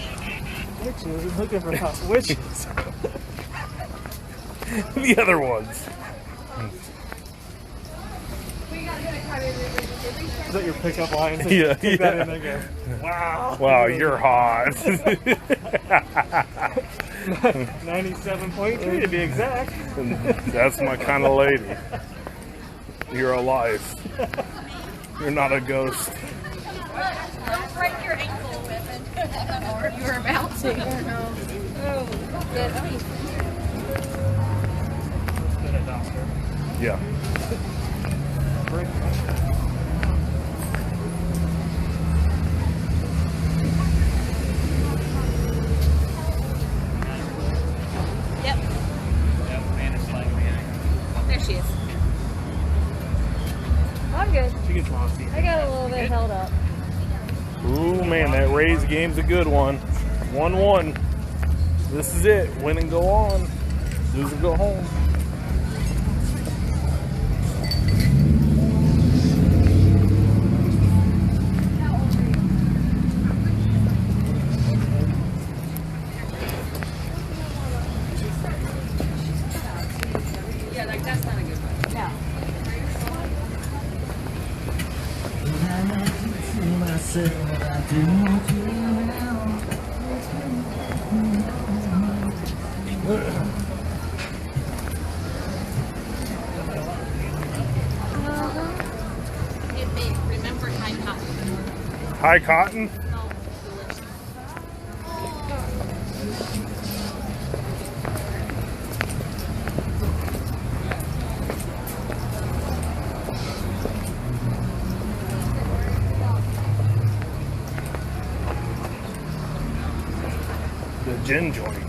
witches. We're looking for hot witches. The other ones. Is that your pickup line? So Yeah, keep that yeah. in there. Wow. Wow, you're hot. 97.3 to be exact. That's my kind of lady. You're alive. You're not a ghost. Don't break your ankle with it. Or you were about to. Oh, good. I mean, Been a doctor. Yeah. Break. Yep. There she is. I'm good. She gets lost here. I got a little bit held up. Ooh, man, that Rays game's a good one. 1-1. This is it. Win and go on. Lose and go home. Yeah, that's not a good one. Yeah. Remember high cotton. High cotton. No, The gin joint.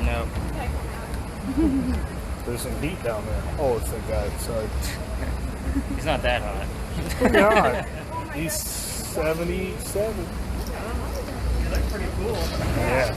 No. There's some heat down there. Oh, it's that guy. Sorry. He's not that hot. God. He's 77. That's pretty cool. Yeah.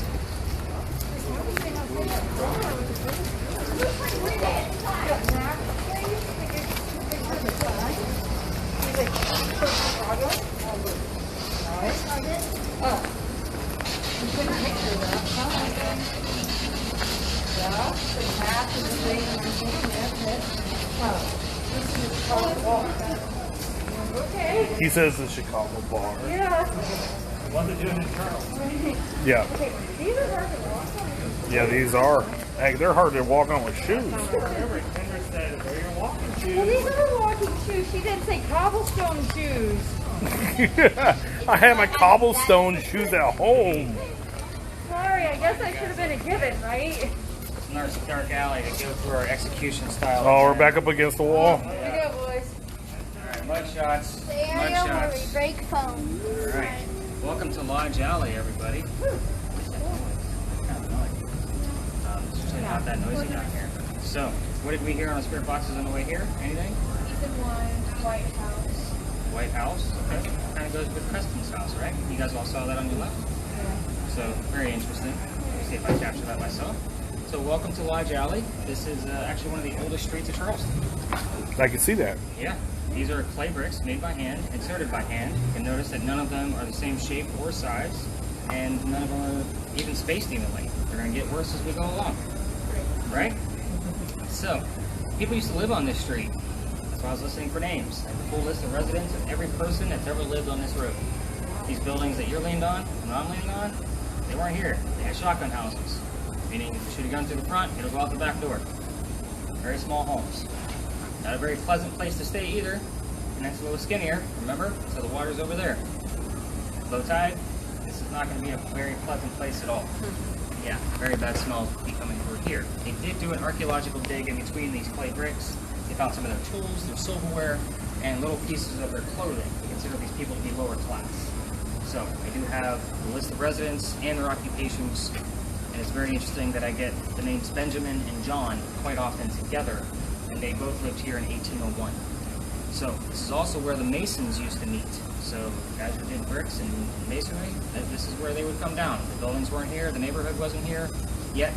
He says the Chicago bar. What's it doing in Charles? Yeah. Yeah, these are. Hey, they're hard to walk on with shoes. Remember, Kendra said, wear your walking Well, shoes. these are walking shoes. She didn't say cobblestone shoes. I had my cobblestone shoes at home. Sorry, I guess that should have been a given, right? It's a dark alley to go through our execution style. Oh, we're back up against the wall. Here we go, boys. Alright, mud shots. The Mud area where we shots. break phones. Alright. Welcome to Lodge Alley, everybody. not that noisy down here. So, what did we hear on the spirit boxes on the way here? Anything? Ethan Wine, White House. White House, okay. Kind of goes with Preston's house, right? You guys all saw that on your left? So, very interesting. Let me see if I capture that myself. So, welcome to Lodge Alley. This is actually one of the oldest streets of Charleston. I can see that. Yeah, these are clay bricks made by hand, inserted by hand. You can notice that none of them are the same shape or size, and none of them are even spaced evenly. They're going to get worse as we go along, right? So, people used to live on this street. That's why I was listening for names. I have a full list of residents of every person that's ever lived on this road. These buildings that you're leaned on, and I'm leaning on, they weren't here. They had shotgun houses, meaning you shoot a gun through the front, it'll go out the back door. Very small homes. Not a very pleasant place to stay either, and that's a little skinnier, remember? So the water's over there. Low tide, this is not going to be a very pleasant place at all. Yeah, very bad smell be coming through here. They did do an archaeological dig in between these clay bricks. They found some of their tools, their silverware, and little pieces of their clothing. They consider these people to be lower class. So I do have a list of residents and their occupations, and it's very interesting that I get the names Benjamin and John quite often together, and they both lived here in 1801. So this is also where the Masons used to meet. So guys who did bricks and masonry, this is where they would come down. The buildings weren't here, the neighborhood wasn't here yet,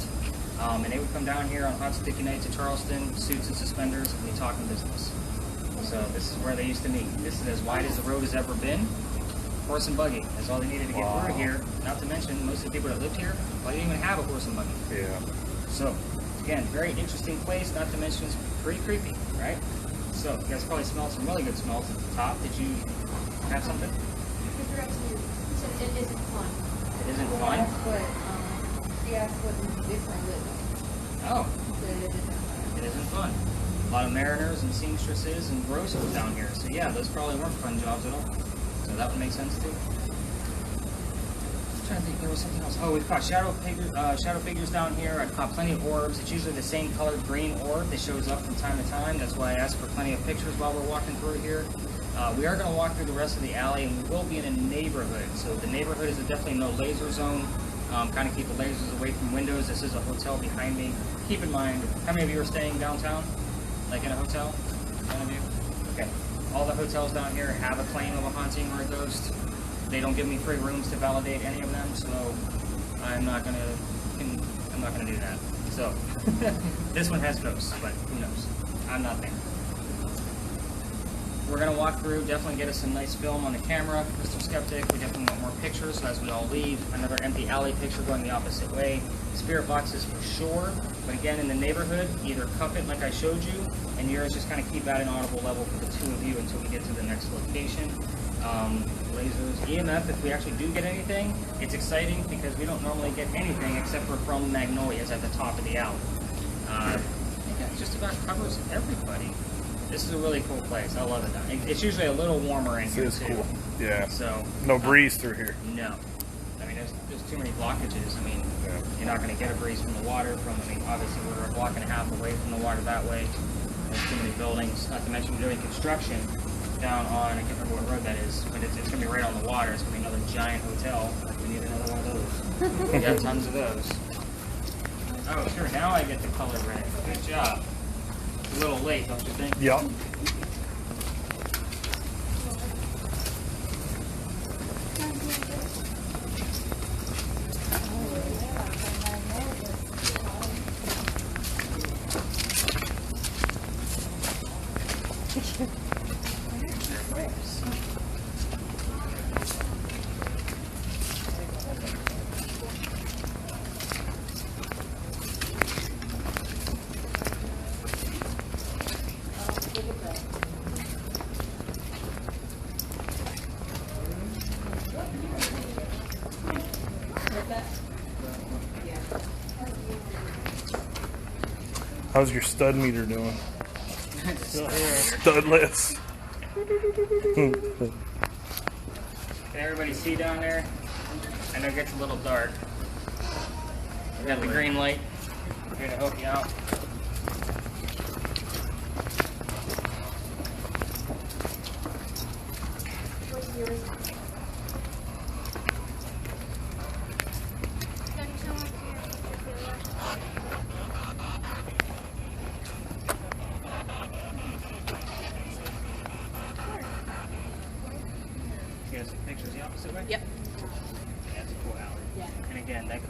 and they would come down here on hot sticky nights to Charleston, suits and suspenders, and be talking business. So this is where they used to meet. This is as wide as the road has ever been. Horse and buggy, that's all they needed to get through here. Not to mention, most of the people that lived here, well, they didn't even have a horse and buggy. Yeah. So, again, very interesting place, not to mention it's pretty creepy, right? So, you guys probably smelled some really good smells at the top. Did you have something? It isn't fun. It isn't fun? But she asked what is different living. Oh, So it isn't fun. it isn't fun. A lot of mariners and seamstresses and grocers down here. So, yeah, those probably weren't fun jobs at all. So that would make sense too. I'm trying to think, there was something else. Oh, we've caught shadow figures down here. I've caught plenty of orbs. It's usually the same colored green orb that shows up from time to time. That's why I asked for plenty of pictures while we're walking through here. We are going to walk through the rest of the alley, and we will be in a neighborhood. So the neighborhood is definitely no laser zone. Kind of keep the lasers away from windows. This is a hotel behind me. Keep in mind, how many of you are staying downtown? Like in a hotel? None of you? Okay. All the hotels down here have a claim of a haunting or a ghost. They don't give me free rooms to validate any of them, so I'm not gonna do that. So this one has ghosts, but who knows? I'm not there. We're gonna walk through, definitely get us some nice film on the camera. Mr. Skeptic, we definitely want more pictures, so as we all leave, another empty alley picture going the opposite way. Spirit boxes for sure, but again, in the neighborhood, either cup it like I showed you, and yours just kind of keep at an audible level for the two of you until we get to the next location. Lasers, EMF, if we actually do get anything, it's exciting because we don't normally get anything except for from magnolias at the top of the alley. I think that just about covers everybody. This is a really cool place. I love it. It's usually a little warmer in It here is too. cool. Yeah. So No breeze through here. no. I mean, there's too many blockages. I mean, Yeah. you're not going to get a breeze from the water. Obviously, we're a block and a half away from the water that way. There's too many buildings. Not to mention, we're doing construction down on, I can't remember what road that is, but it's going to be right on the water. It's going to be another giant hotel. We need another one of those. We got tons of those. Oh, sure. Now I get the color red. Good job. It's a little late, don't you think? Yep. How's your stud meter doing? Still here. Studless. Can everybody see down there? I know it gets a little dark. We got the green light. I'm here to help you out.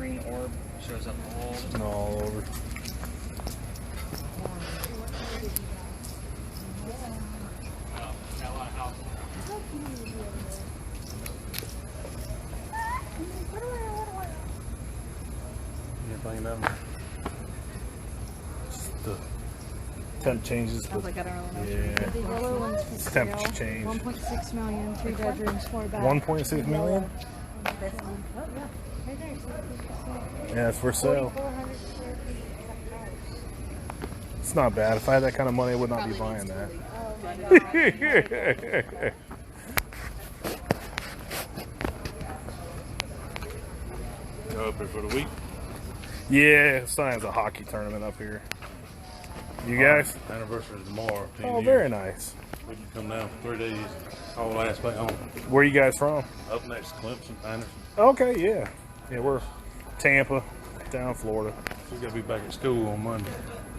green orb shows up all the time. All over. Got a lot of houses. Anything down Just the temp changes, Sounds but like I don't know. yeah. The yellow one's for It's sale. temperature change. 1.6 million, 3 bedrooms, 4 baths. 1.6 million? This one. Oh, yeah. Right there. So Yeah, it's for sale. 4,400 square feet. Is that house? It's not bad. If I had that kind of money, I would not be buying that. Oh my god. Go up here for the week. Yeah, son has a hockey tournament up here. You guys? Anniversary tomorrow. 10 Oh, years. very nice. We can come down for 3 days. All last back home. Where you guys from? Up next to Clemson, Anderson. Okay, yeah. Yeah, we're Tampa, down Florida. We got to be back at school on Monday.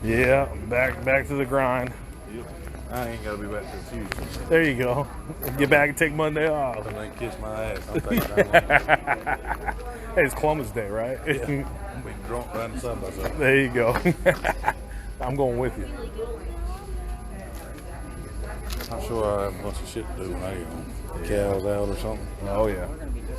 Yeah, back to the grind. Yep. I ain't got to be back till Tuesday. There you go. Get back and take Monday off. Other than kiss my ass, I'm taking that one. Hey, it's Columbus Day, right? Yeah. I'm be drunk riding side by side. There you go. I'm going with you. I'm sure I have a bunch of shit to do when I get home. Cows out or something. Oh, yeah.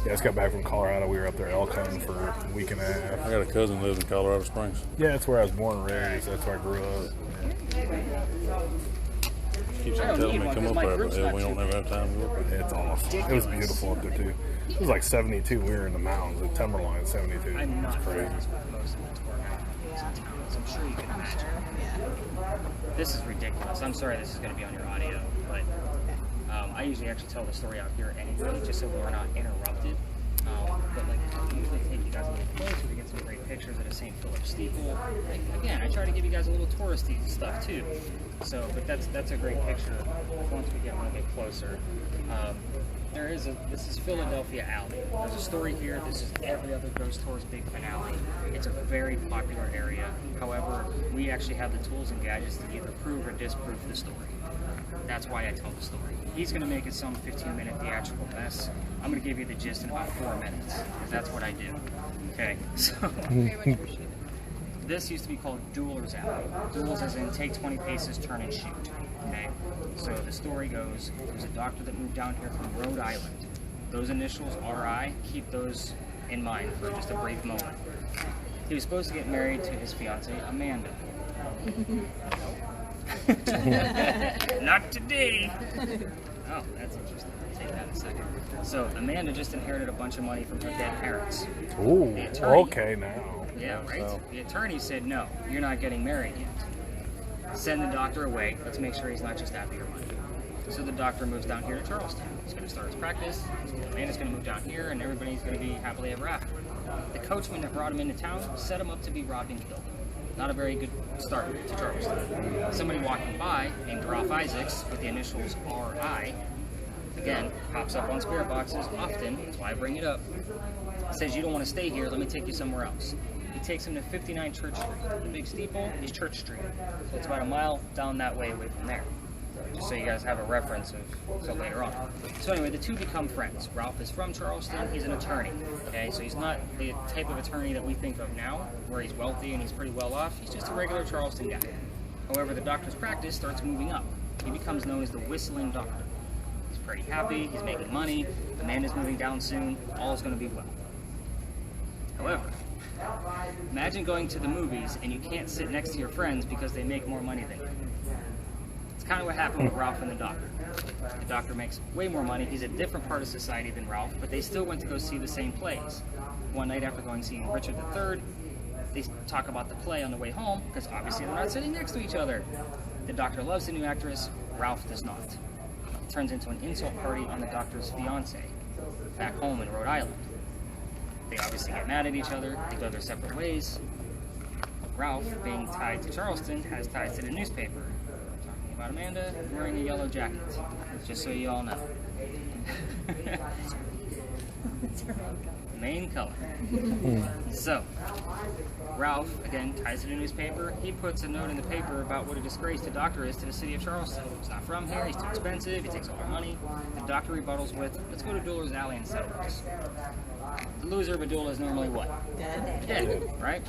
Yeah, I just got back from Colorado. We were up there elk hunting for a week and a half. I got a cousin who lives in Colorado Springs. Yeah, that's where I was born and raised. That's where I grew up. Keeps on telling me to come up there, but hell, we don't ever have time to look at it. It's awesome. It was beautiful up there, too. It was like 72. We were in the mountains. The timberline 72. I'm not It's crazy. friends with most of the tour guides in town, so I'm sure you can imagine. This is ridiculous. I'm sorry this is going to be on your audio, but I usually actually tell the story out here anyway, just so we're not interrupted. But like, I usually take you guys a little closer to get some great pictures of the St. Philip steeple. Like, again, I try to give you guys a little touristy stuff too. So, but that's a great picture once we get one a bit closer. This is Philadelphia Alley. There's a story here. This is every other ghost tour's big finale. It's a very popular area. However, we actually have the tools and gadgets to either prove or disprove the story. That's why I tell the story. He's going to make it some 15-minute theatrical mess. I'm going to give you the gist in about 4 minutes, because that's what I do. Okay, so Very much appreciated. this used to be called Dueler's Alley. Duels as in take 20 paces, turn and shoot. Okay, so the story goes, there's a doctor that moved down here from Rhode Island. Those initials, RI, keep those in mind for just a brief moment. He was supposed to get married to his fiancée, Amanda. Not today. Oh, that's interesting. I'll take that in a second. So Amanda just inherited a bunch of money from her dead parents. Ooh, The attorney- okay now. Yeah, right? So- The attorney said, no, you're not getting married yet. Send the doctor away. Let's make sure he's not just after your money. So the doctor moves down here to Charleston. He's going to start his practice. Amanda's going to move down here, and everybody's going to be happily ever after. The coachman that brought him into town set him up to be robbed and killed. Not a very good start to Charleston. Somebody walking by named Ralph Isaacs with the initials RI, again, pops up on spirit boxes often, that's why I bring it up, says, you don't want to stay here, let me take you somewhere else. He takes him to 59 Church Street. The big steeple is Church Street. So it's about a mile down that way away from there. Just so you guys have a reference of so later on. So anyway, the two become friends. Ralph is from Charleston. He's an attorney. Okay, so he's not the type of attorney that we think of now, where he's wealthy and he's pretty well off. He's just a regular Charleston guy. However, the doctor's practice starts moving up. He becomes known as the Whistling Doctor. He's pretty happy. He's making money. Amanda's moving down soon. All is going to be well. However, imagine going to the movies and you can't sit next to your friends because they make more money than you. It's kind of what happened with Ralph and the doctor. The doctor makes way more money. He's a different part of society than Ralph, but they still went to go see the same plays. One night after going seeing Richard III, they talk about the play on the way home because obviously they're not sitting next to each other. The doctor loves the new actress. Ralph does not. It turns into an insult party on the doctor's fiance back home in Rhode Island. They obviously get mad at each other. They go their separate ways. Ralph, being tied to Charleston, has ties to the newspaper. Talking about Amanda wearing a yellow jacket, just so you all know. Main color. So, Ralph, again, ties to the newspaper. He puts a note in the paper about what a disgrace the doctor is to the city of Charleston. He's not from here, he's too expensive, he takes all our money. The doctor rebuttals with, let's go to Dueler's Alley and settle this. The loser of a duel is normally what? Dead, right?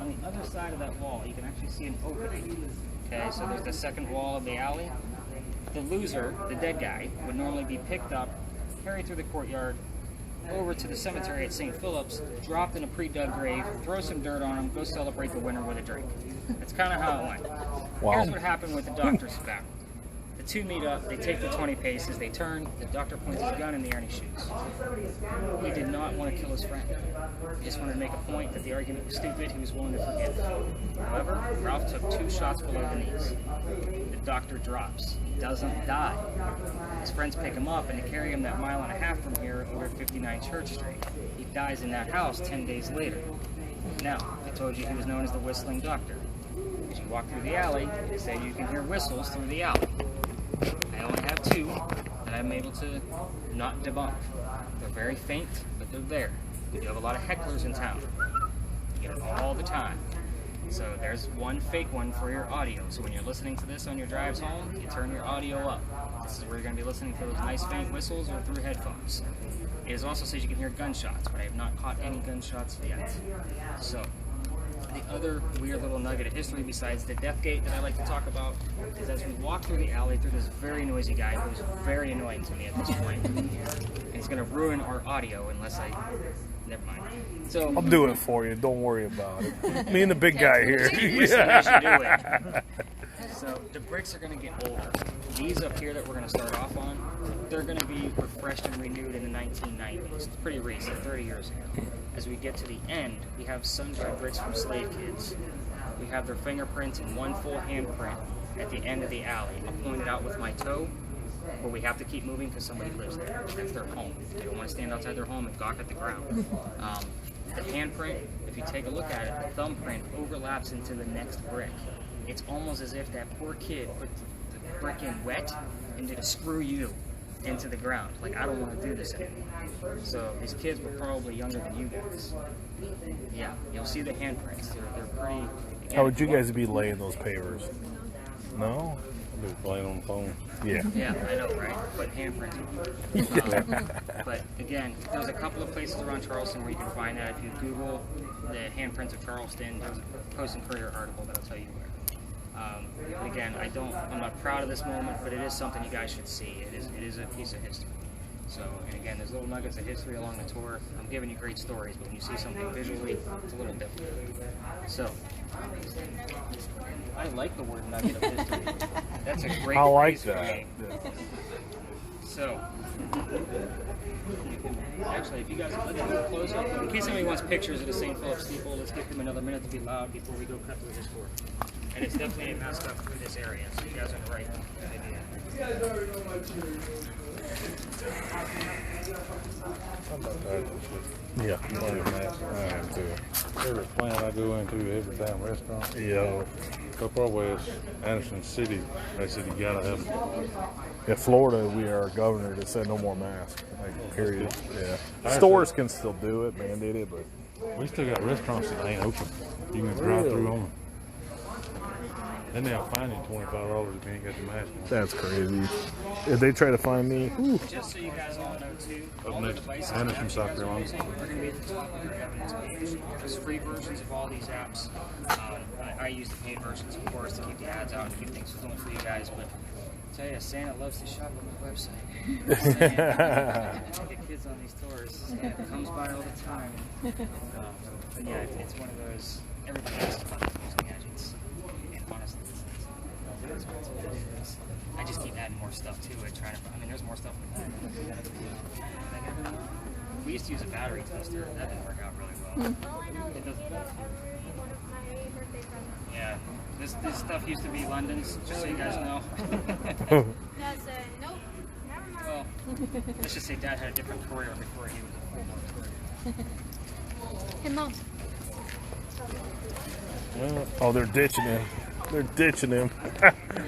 On the other side of that wall, you can actually see an opening. Okay, so there's the second wall of the alley. The loser, the dead guy, would normally be picked up, carried through the courtyard, over to the cemetery at St. Philip's, dropped in a pre-dug grave, throw some dirt on him, go celebrate the winner with a drink. That's kind of how it went. Wow. Here's what happened with the doctor's spout. The two meet up, they take the 20 paces, they turn, the doctor points his gun in the air and he shoots. He did not want to kill his friend. He just wanted to make a point that the argument was stupid, he was willing to forgive. However, Ralph took 2 shots below the knees. The doctor drops. He doesn't die. His friends pick him up and they carry him that 1.5 miles from here over at 59 Church Street. He dies in that house 10 days later. Now, I told you he was known as the Whistling Doctor. As you walk through the alley, they say you can hear whistles through the alley. I only have 2 that I'm able to not debunk. They're very faint, but they're there. We do have a lot of hecklers in town. You get it all the time. So there's one fake one for your audio. So when you're listening to this on your drives home, you turn your audio up. This is where you're going to be listening for those nice faint whistles or through headphones. It also says you can hear gunshots, but I have not caught any gunshots yet. So the other weird little nugget of history besides the death gate that I like to talk about is as we walk through the alley through this very noisy guy who's very annoying to me at this point. And it's going to ruin our audio unless I... Never mind. So I'll do it for you. Don't worry about it. Me and the big guy here. listen as you do it. So the bricks are going to get older. These up here that we're going to start off on, they're going to be refreshed and renewed in the 1990s. It's pretty recent, 30 years ago. As we get to the end, we have sun-dried bricks from slave kids. We have their fingerprints and one full handprint at the end of the alley. I'll point it out with my toe, but we have to keep moving because somebody lives there. That's their home. They don't want to stand outside their home and gawk at the ground. The handprint, if you take a look at it, the thumbprint overlaps into the next brick. It's almost as if that poor kid put the brick in wet and did a screw you into the ground. Like, I don't want to do this anymore. So these kids were probably younger than you guys. Yeah, you'll see the handprints. They're pretty... Again, How would you guys be laying those pavers? No? I'll be playing on the phone. Yeah. Yeah, I know, right? Put handprints. But again, there's a couple of places around Charleston where you can find that. If you Google the handprints of Charleston, there's a Post and Courier article that'll tell you where. Again, I'm not proud of this moment, but it is something you guys should see. It is a piece of history. So, and again, there's little nuggets of history along the tour. I'm giving you great stories, but when you see something visually, it's a little different. So, I like the word nugget of history. That's a great I like phrase for that. me. So, actually, if you guys look at the close up, in case anybody wants pictures of the St. Philip steeple, let's give them another minute to be loud before we go cut through this tour. And it's definitely a messed up through this area, so you guys are the right idea. I'm about tired of this shit. Yeah. Plenty of mask. I am too. Every plant I go into, every damn restaurant. Yeah. Up our west, Anderson City, they said you gotta have them. In Florida, we are a governor that said no more masks. Like, period. Yeah. I Stores can still do it, mandated, but We still got restaurants that ain't open. You can drive through on them. And they'll fine you $25 if you ain't got the mask on. that's crazy. If they try to find me, whew, Just so you guys all know too, Up all the next, devices Anderson, that you South guys are Carolina. using are going to be at the top of your evidence page. There's free versions of all these apps. I use the paid versions, of course, to keep the ads out and keep things fulfilling for you guys. But I tell you, Santa loves to shop on my website. I get kids on these tours. It comes by all the time. But yeah, it's one of those. Everybody asks about the using gadgets, and honestly, it's what it's all it is. I just keep adding more stuff to it, trying to. I mean, there's more stuff than that. We used to use a battery tester. That didn't work out really well. Oh, I know. It You doesn't. gave one of my birthday presents. Yeah, this stuff used to be London's, just so you guys know. Dad said, nope, never mind. Well, let's just say Dad had a different courier before he was a full-blown courier. Hey, Mom. oh, they're ditching him. They're ditching him.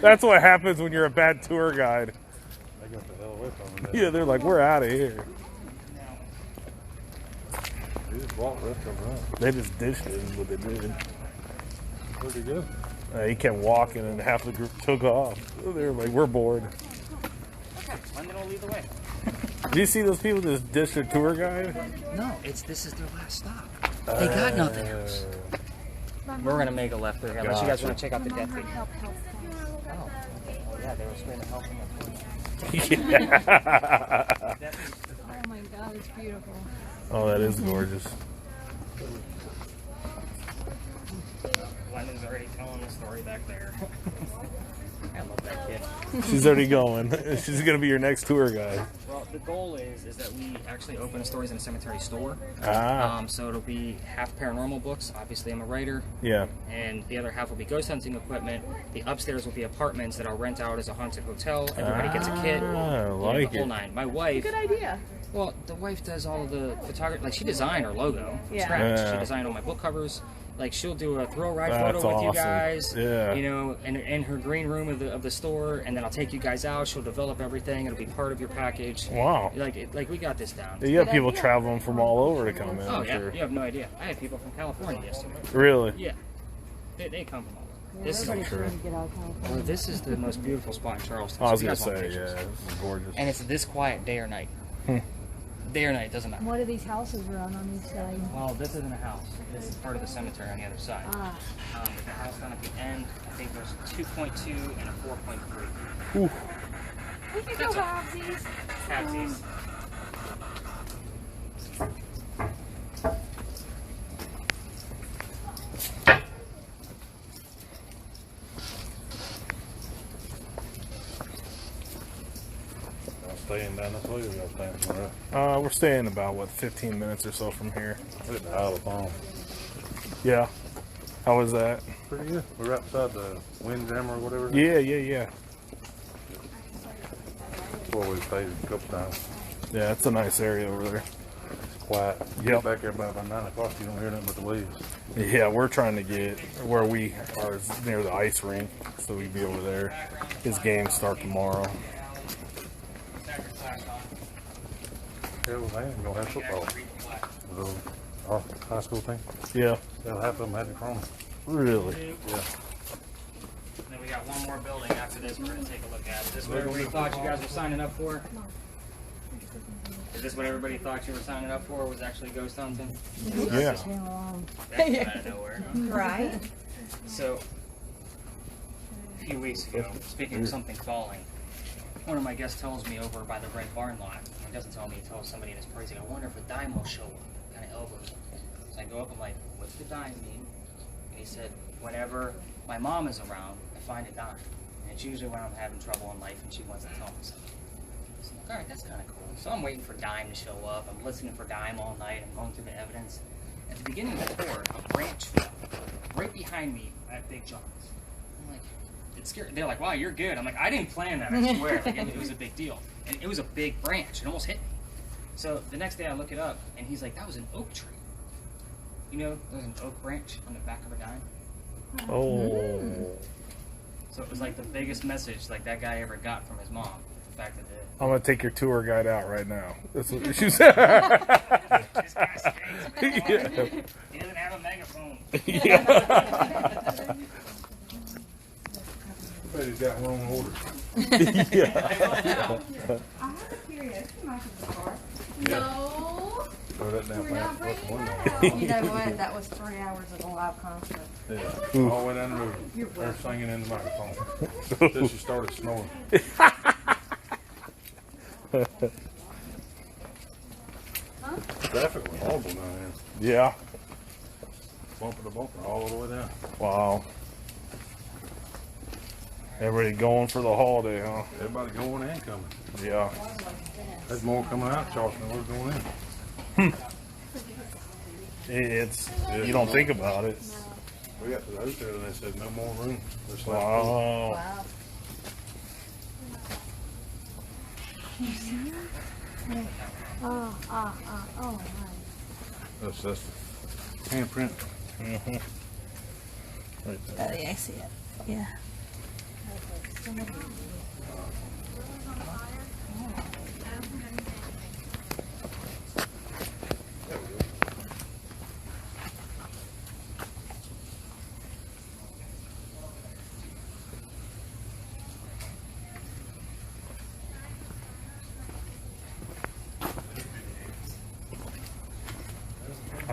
That's what happens when you're a bad tour guide. They got the hell away from them. Yeah, they're like, we're out of here. They just walked the rest of them out. They just ditched him, what they did. Where'd he go? He kept walking, and half the group took off. They were like, we're bored. Okay, London will lead the way. Do you see those people that ditched their tour guide? No, this is their last stop. They got nothing else. We're gonna make a left through here unless you guys want to check out the Death Gate. Help. Oh, yeah, they were screaming help from Yeah. Oh my god, it's beautiful. Oh, that is gorgeous. London's already telling the story back there. I love that kid. She's already going. She's gonna be your next tour guide. Well, the goal is that we actually open Stories in a Cemetery store. So it'll be half paranormal books. Obviously, I'm a writer. Yeah. And the other half will be ghost hunting equipment. The upstairs will be apartments that I'll rent out as a haunted hotel. Everybody gets a kit. I like the whole it. nine. My wife. Good idea. Well, the wife does all of the photography. Like, she designed our logo from Yeah. scratch. Yeah. She designed all my book covers. Like, she'll do a thrill ride That's photo with you awesome. guys. Yeah. You know, in her green room of the store, and then I'll take you guys out. She'll develop everything. It'll be part of your package. Wow. Like we got this down. You have people traveling from all over to come in. Oh I'm yeah, sure. you have no idea. I had people from California yesterday. Really? Yeah, they come from all over. This is True. this is the most beautiful spot in Charleston. I was So you gonna guys want say, pictures. yeah, this is gorgeous. And it's this quiet day or night. Day or night, doesn't matter. What do these houses run on each side? Well, this isn't a house. This is part of the cemetery on the other side. But the house down at the end, I think there's 2.2 and a 4.3. We can go have these. Taxis. Staying down this way, or y'all staying somewhere else? We're staying about 15 minutes or so from here. I did the Isle of Palm. Yeah. How was that? Pretty good. We're right beside the Windjammer or whatever. Yeah. That's where we stayed a couple times. Yeah, it's a nice area over there. It's quiet. You Yep. get back there by 9 o'clock, you don't hear nothing but the waves. Yeah, we're trying to get where we are is near the ice rink, so we'd be over there. His games start tomorrow. Yeah, well, man, we're gonna have football. Our high school team. Yeah. They'll half of them had it from. Really? Yeah. And then we got one more building after this we're going to take a look at. Is this what everybody thought you guys were signing up for? Is this what everybody thought you were signing up for, was actually ghost hunting? Yeah. That came out of nowhere. Right. So, a few weeks ago, speaking of something falling, one of my guests tells me over by the Red Barn lot, he doesn't tell me, he tells somebody in his party, he's like, I wonder if a dime will show up. Kind of elbows me. So I go up, I'm like, what's the dime mean? And he said, whenever my mom is around, I find a dime. And it's usually when I'm having trouble in life and she wants to tell me something. So I'm like, all right, that's kind of cool. So I'm waiting for dime to show up. I'm listening for dime all night. I'm going through the evidence. At the beginning of the tour, a branch fell right behind me at Big John's. I'm like, it's scary. They're like, wow, you're good. I'm like, I didn't plan that, I swear. Like, it was a big deal. And it was a big branch. It almost hit me. So the next day I look it up, and he's like, that was an oak tree. You know, there's an oak branch on the back of a dime. Oh. So it was like the biggest message like that guy ever got from his mom. The fact that I'm going to take your tour guide out right now. That's what she said. this guy skates. Yeah. He doesn't have a megaphone. Yeah. Everybody's got wrong order. Yeah. No. Throw that down We're not past the bringing window. that out. You know what? That was 3 hours of a live concert. Yeah. All the way down the road. They're singing in the microphone. Until she started snoring. Traffic was horrible down here. Yeah. Bumper to bumper all the way down. Wow. Everybody going for the holiday, huh? Everybody going and coming. Yeah. There's more coming out of Charleston than we're going in. It's, you don't think about it. We got to the hotel and they said no more room. There's left Wow. Wow. Oh my. That's the handprint. Mm-hmm. Right Oh, there. yeah, I see it. Yeah.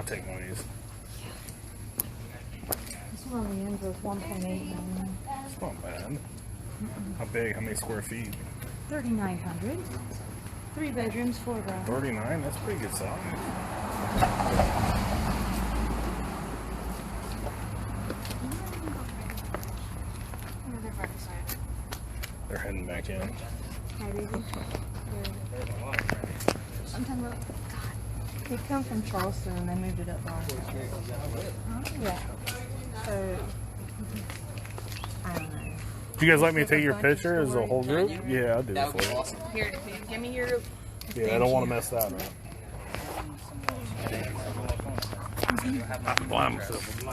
take one of these. This one on the ends was 1.8 It's not bad. How big? How many square feet? 3,900. 3 bedrooms, 4 bathrooms. 39? That's pretty good size. They're heading back in. Hi, baby. I'm talking about, God. They come from Charleston and they moved it up north. Yeah. So, I don't know. Do you guys like me to take your picture as a whole group? Yeah, I'll do it for you. Here, give me your. Yeah, I don't want to mess that up. Blind myself.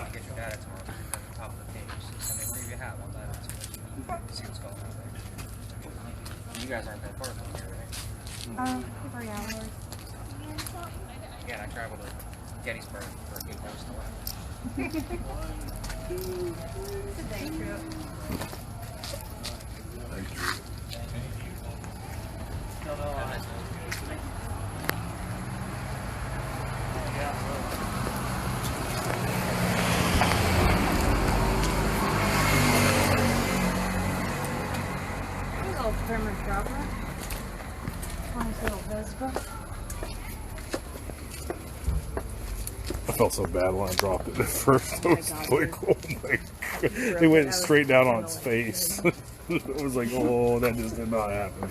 You guys aren't that far from here, right? 3 hours. Yeah, I traveled to Gettysburg for a few days. It's a day trip. Little Plymouth Traveler. Nice little Vespa. I felt so bad when I dropped it at first. I was like, oh my God. It went straight down on its face. It was like, oh, that just did not happen.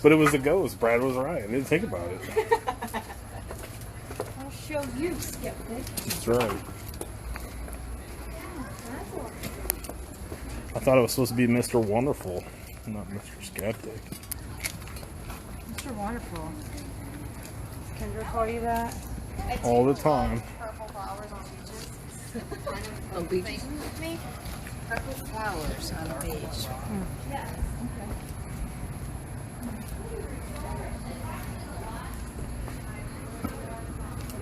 But it was a ghost. Brad was right. I didn't think about it. I'll show you, skeptic. That's right. I thought it was supposed to be Mr. Wonderful, not Mr. Skeptic. Mr. Wonderful. Kendra call you that? All the time. Purple flowers on beaches. On beaches? Purple flowers on a beach.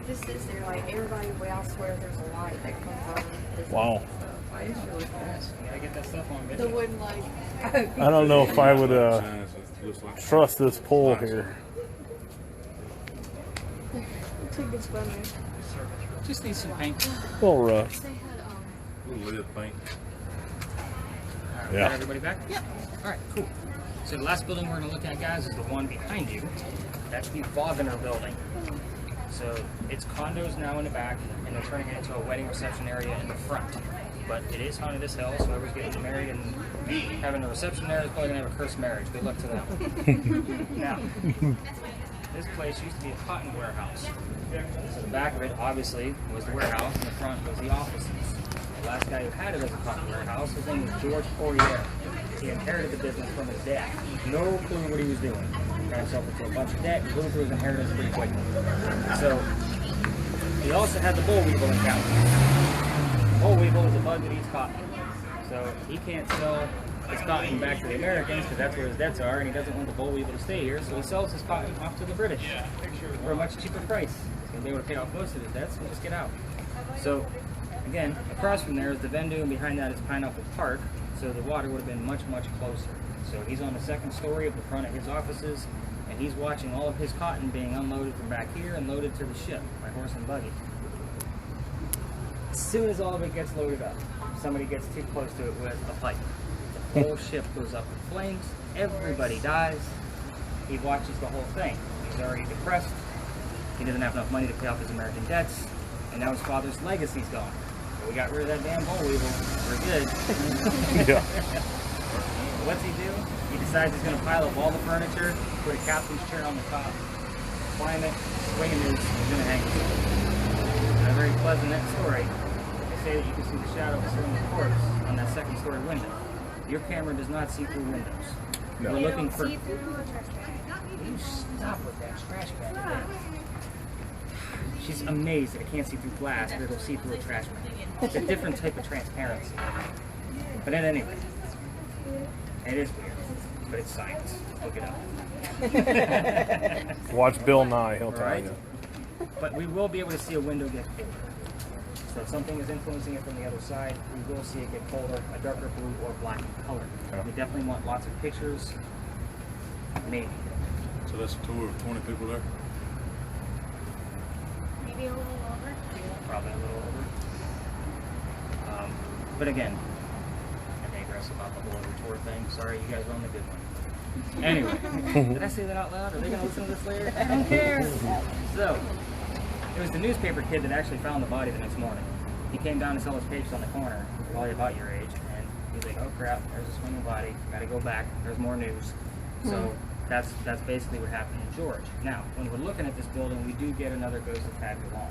This is there, like everybody else swears there's a light that comes on. This Wow. light is really fast. You gotta get that stuff on The video. wooden light. I don't know if I would trust this pole here. I think it's funny. Just need some paint. A little rough. They had Little lead paint. Alright, Yeah. got everybody back? Yep. Alright, cool. So the last building we're going to look at, guys, is the one behind you. That's the Wagner building. So it's condos now in the back, and they're turning it into a wedding reception area in the front. But it is haunted as hell, so whoever's getting married and having a reception there is probably going to have a cursed marriage. Good luck to them. Now, this place used to be a cotton warehouse. So the back of it, obviously, was the warehouse, and the front was the offices. The last guy who had it as a cotton warehouse, his name was George Poirier. He inherited the business from his dad. No clue what he was doing. Got himself into a bunch of debt, blew through his inheritance pretty quickly. So, he also had the boll weevil in town. Boll weevil is a bug that eats cotton. So, he can't sell his cotton back to the Americans because that's where his debts are, and he doesn't want the boll weevil to stay here, so he sells his cotton off to the British for a much cheaper price. He's going to be able to pay off most of his debts and just get out. So, again, across from there is the Vendu, and behind that is Pineapple Park, so the water would have been much, much closer. So he's on the second story of the front of his offices, and he's watching all of his cotton being unloaded from back here and loaded to the ship by horse and buggy. As soon as all of it gets loaded up, somebody gets too close to it with a pipe. The whole ship goes up in flames, everybody dies. He watches the whole thing. He's already depressed, he doesn't have enough money to pay off his American debts, and now his father's legacy's gone. So we got rid of that damn boll weevil, we're good. Yeah. What's he do? He decides he's going to pile up all the furniture, put a captain's chair on the top, climb it, swing a noose, and he's going to hang himself. And a very pleasant story. They say that you can see the shadow of a certain corpse on that second story window. Your camera does not see through windows. No. We're looking for... See through a trash bag. You stop with that trash bag. She's amazed that it can't see through glass, but it'll see through a trash bag. It's a different type of transparency. But at any rate, it is weird, but it's science. Look it up. Watch Bill Nye, he'll tell Right. you. But we will be able to see a window get colder. So if something is influencing it from the other side, we will see it get colder, a darker blue or black in color. Yeah. We definitely want lots of pictures. Maybe. So that's a tour of 20 people there. Maybe a little over. probably a little over. But again, I digress about the whole tour thing. Sorry, you guys were on the good one. Anyway, did I say that out loud? Are they going to listen to this later? I don't care. So, it was the newspaper kid that actually found the body the next morning. He came down to sell his papers on the corner, probably about your age, and he's like, oh crap, there's a swinging body, gotta go back, there's more news. So that's basically what happened in George. Now, when we're looking at this building, we do get another ghost of Tad Galong.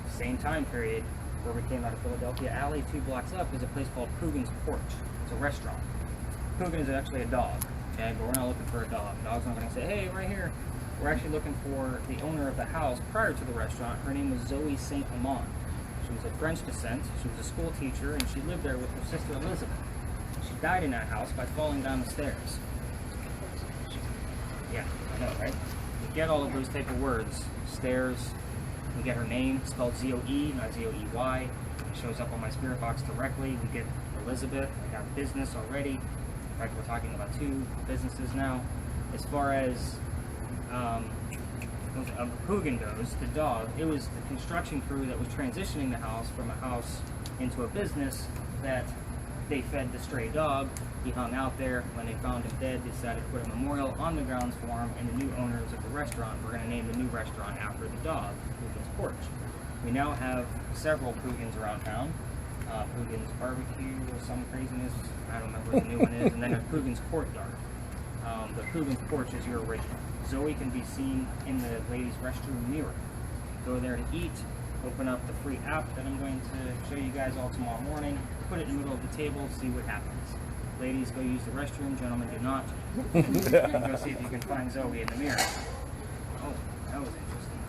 Same time period where we came out of Philadelphia Alley, 2 blocks up, is a place called Coogan's Porch. It's a restaurant. Coogan is actually a dog, okay, but we're not looking for a dog. The dog's not gonna say, hey, right here. We're actually looking for the owner of the house prior to the restaurant. Her name was Zoe St. Amand. She was of French descent. She was a school teacher, and she lived there with her sister Elizabeth. She died in that house by falling down the stairs. Yeah, I know, right? We get all of those type of words. Stairs. We get her name, spelled Z-O-E, not Z-O-E-Y. It shows up on my spirit box directly. We get Elizabeth. I got business already. In fact, we're talking about 2 businesses now. As far as Coogan goes, the dog, it was the construction crew that was transitioning the house from a house into a business that they fed the stray dog. He hung out there. When they found him dead, they decided to put a memorial on the grounds for him, and the new owners of the restaurant were going to name the new restaurant after the dog, Coogan's Porch. We now have several Coogans around town. Coogan's Barbecue or some craziness, I don't remember what the new one is, and then a Coogan's Courtyard. The Coogan's Porch is your original. Zoe can be seen in the ladies' restroom mirror. Go there to eat, open up the free app that I'm going to show you guys all tomorrow morning, put it in the middle of the table, see what happens. Ladies, go use the restroom, gentlemen, do not. Go see if you can find Zoe in the mirror. Oh, that was interesting.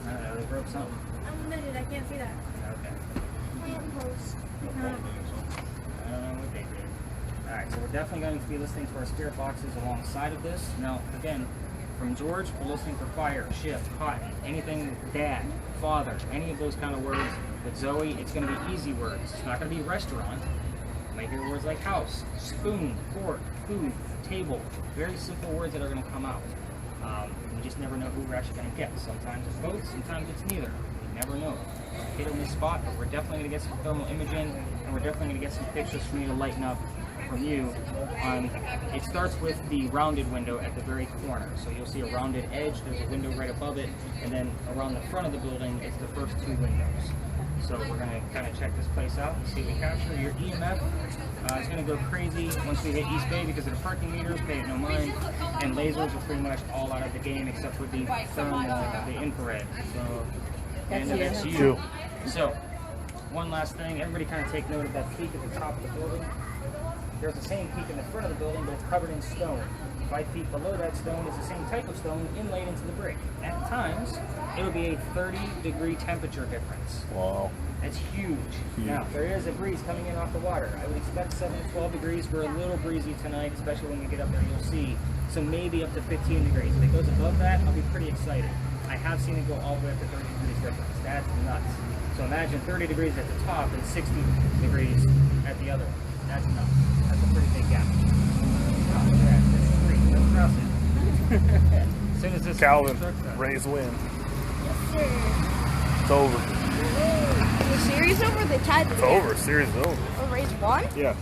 I don't know, they broke something. I'm admitted, I can't see that. Okay. Post. I don't know what they did. Alright, so we're definitely going to be listening to our spirit boxes alongside of this. Now, again, from George, we're listening for fire, shift, cotton, anything dad, father, any of those kind of words. With Zoe, it's going to be easy words. It's not going to be restaurant. You might hear words like house, spoon, fork, food, table. Very simple words that are going to come out. We just never know who we're actually going to get. Sometimes it's both, sometimes it's neither. We never know. Hit or miss spot, but we're definitely going to get some thermal imaging, and we're definitely going to get some pictures from you to lighten up from you. It starts with the rounded window at the very corner. So you'll see a rounded edge, there's a window right above it, and then around the front of the building, it's the first 2 windows. So we're going to kind of check this place out and see what we capture. Your EMF is going to go crazy once we hit East Bay because of the parking meters, pay it no mind, and lasers are pretty much all out of the game except for the thermal, the infrared. So, and that's you. So, one last thing, everybody kind of take note of that peak at the top of the building. There's the same peak in the front of the building, but it's covered in stone. 5 feet below that stone is the same type of stone inlaid into the brick. At times, it'll be a 30-degree temperature difference. Wow. That's huge. Now, there is a breeze coming in off the water. I would expect 7 to 12 degrees. We're a little breezy tonight, especially when we get up there, you'll see. So maybe up to 15 degrees. If it goes above that, I'll be pretty excited. I have seen it go all the way up to 30 degrees difference. That's nuts. So imagine 30 degrees at the top and 60 degrees at the other one. That's nuts. That's a pretty big gap. Oh, yeah, that's great. Let's cross it. As soon as this Calvin, raise wind. Yes, sir. It's over. The series over? The tied It's over. Series is over. Oh, race 1? Yeah.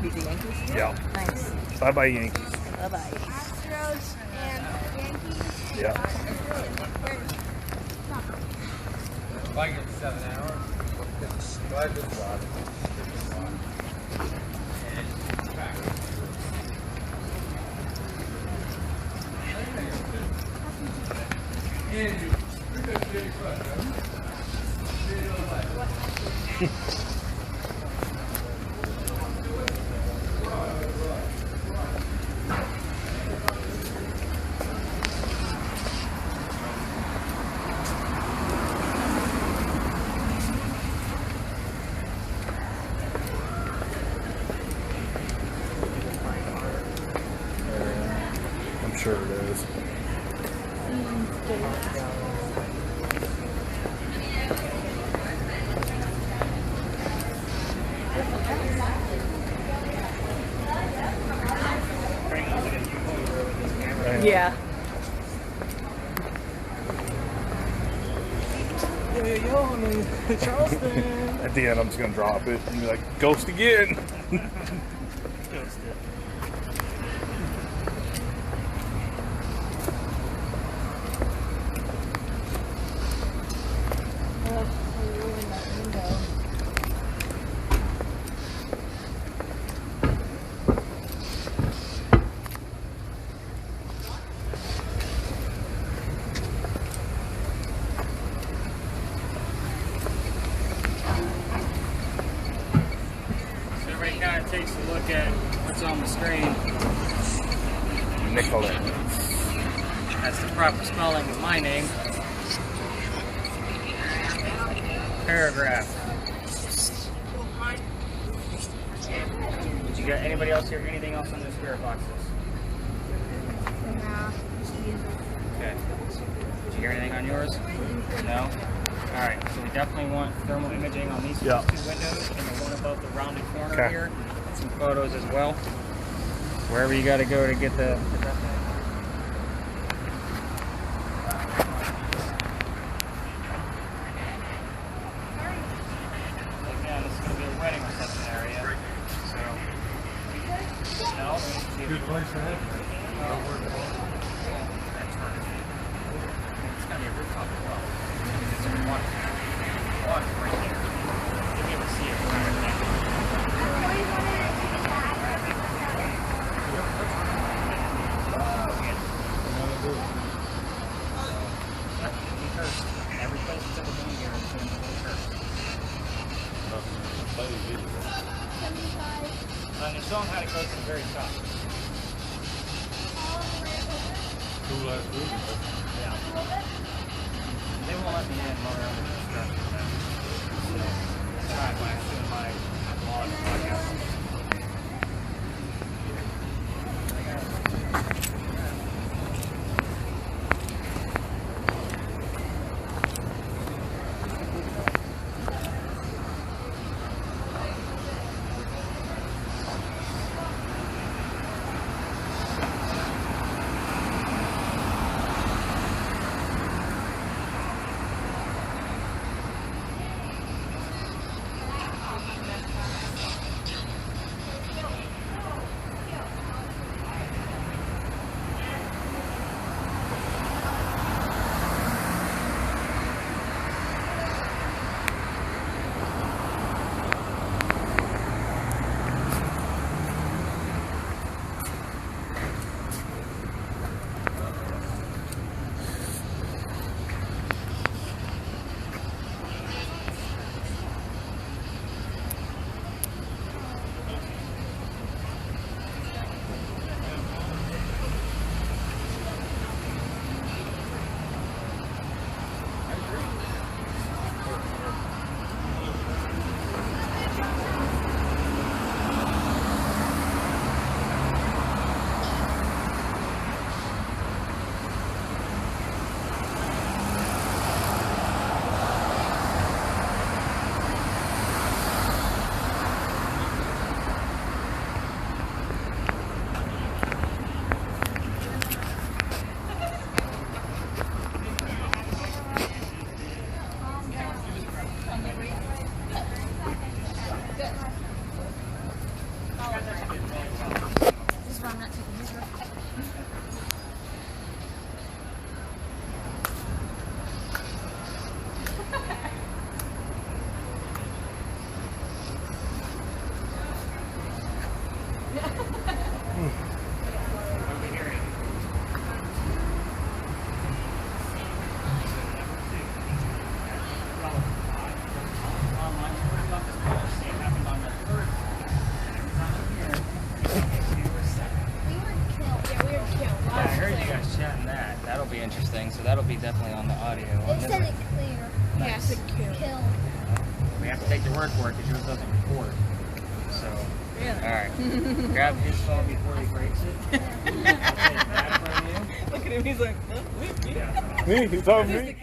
Beat the Yankees? Yeah. Nice. Bye-bye, Yankees. Bye-bye. Astros and Yankees. Yeah. If I get 7 hours, it's glad this lot. I'm sure it is. Yeah. calling me. Charleston. At the end, I'm just gonna drop it and be like, "Ghost again." Ghost it. So everybody kind of takes a look at what's on the screen. Nicolette. That's the proper spelling of my name. Paragraph. Did you get anybody else hear anything else on the spirit boxes? No. Okay. Did you hear anything on yours? No? Alright, so we definitely want thermal imaging on these Yeah. first two windows and the one above the rounded corner Okay. here. And some photos as well. Wherever you gotta go to get the Again, this is gonna be a wedding reception area. So no, Good place to have it. it's gonna be a rooftop as well. It's a water right here. You'll be able to see it from right there. Every place that's ever been here is going to be cursed. And they show them how to go to the very top. Cool ass food. Yeah. They won't let me in while they're under construction. So, that's why when I'm doing my vlog podcast. Interesting, so that'll be definitely on the audio. It said it clear. Yes, it Kill. We have to take your word for it because yours doesn't record. So, alright. Grab his phone before he breaks it. I'll take that from you. Look at him, he's like, huh? Me? He's talking to me?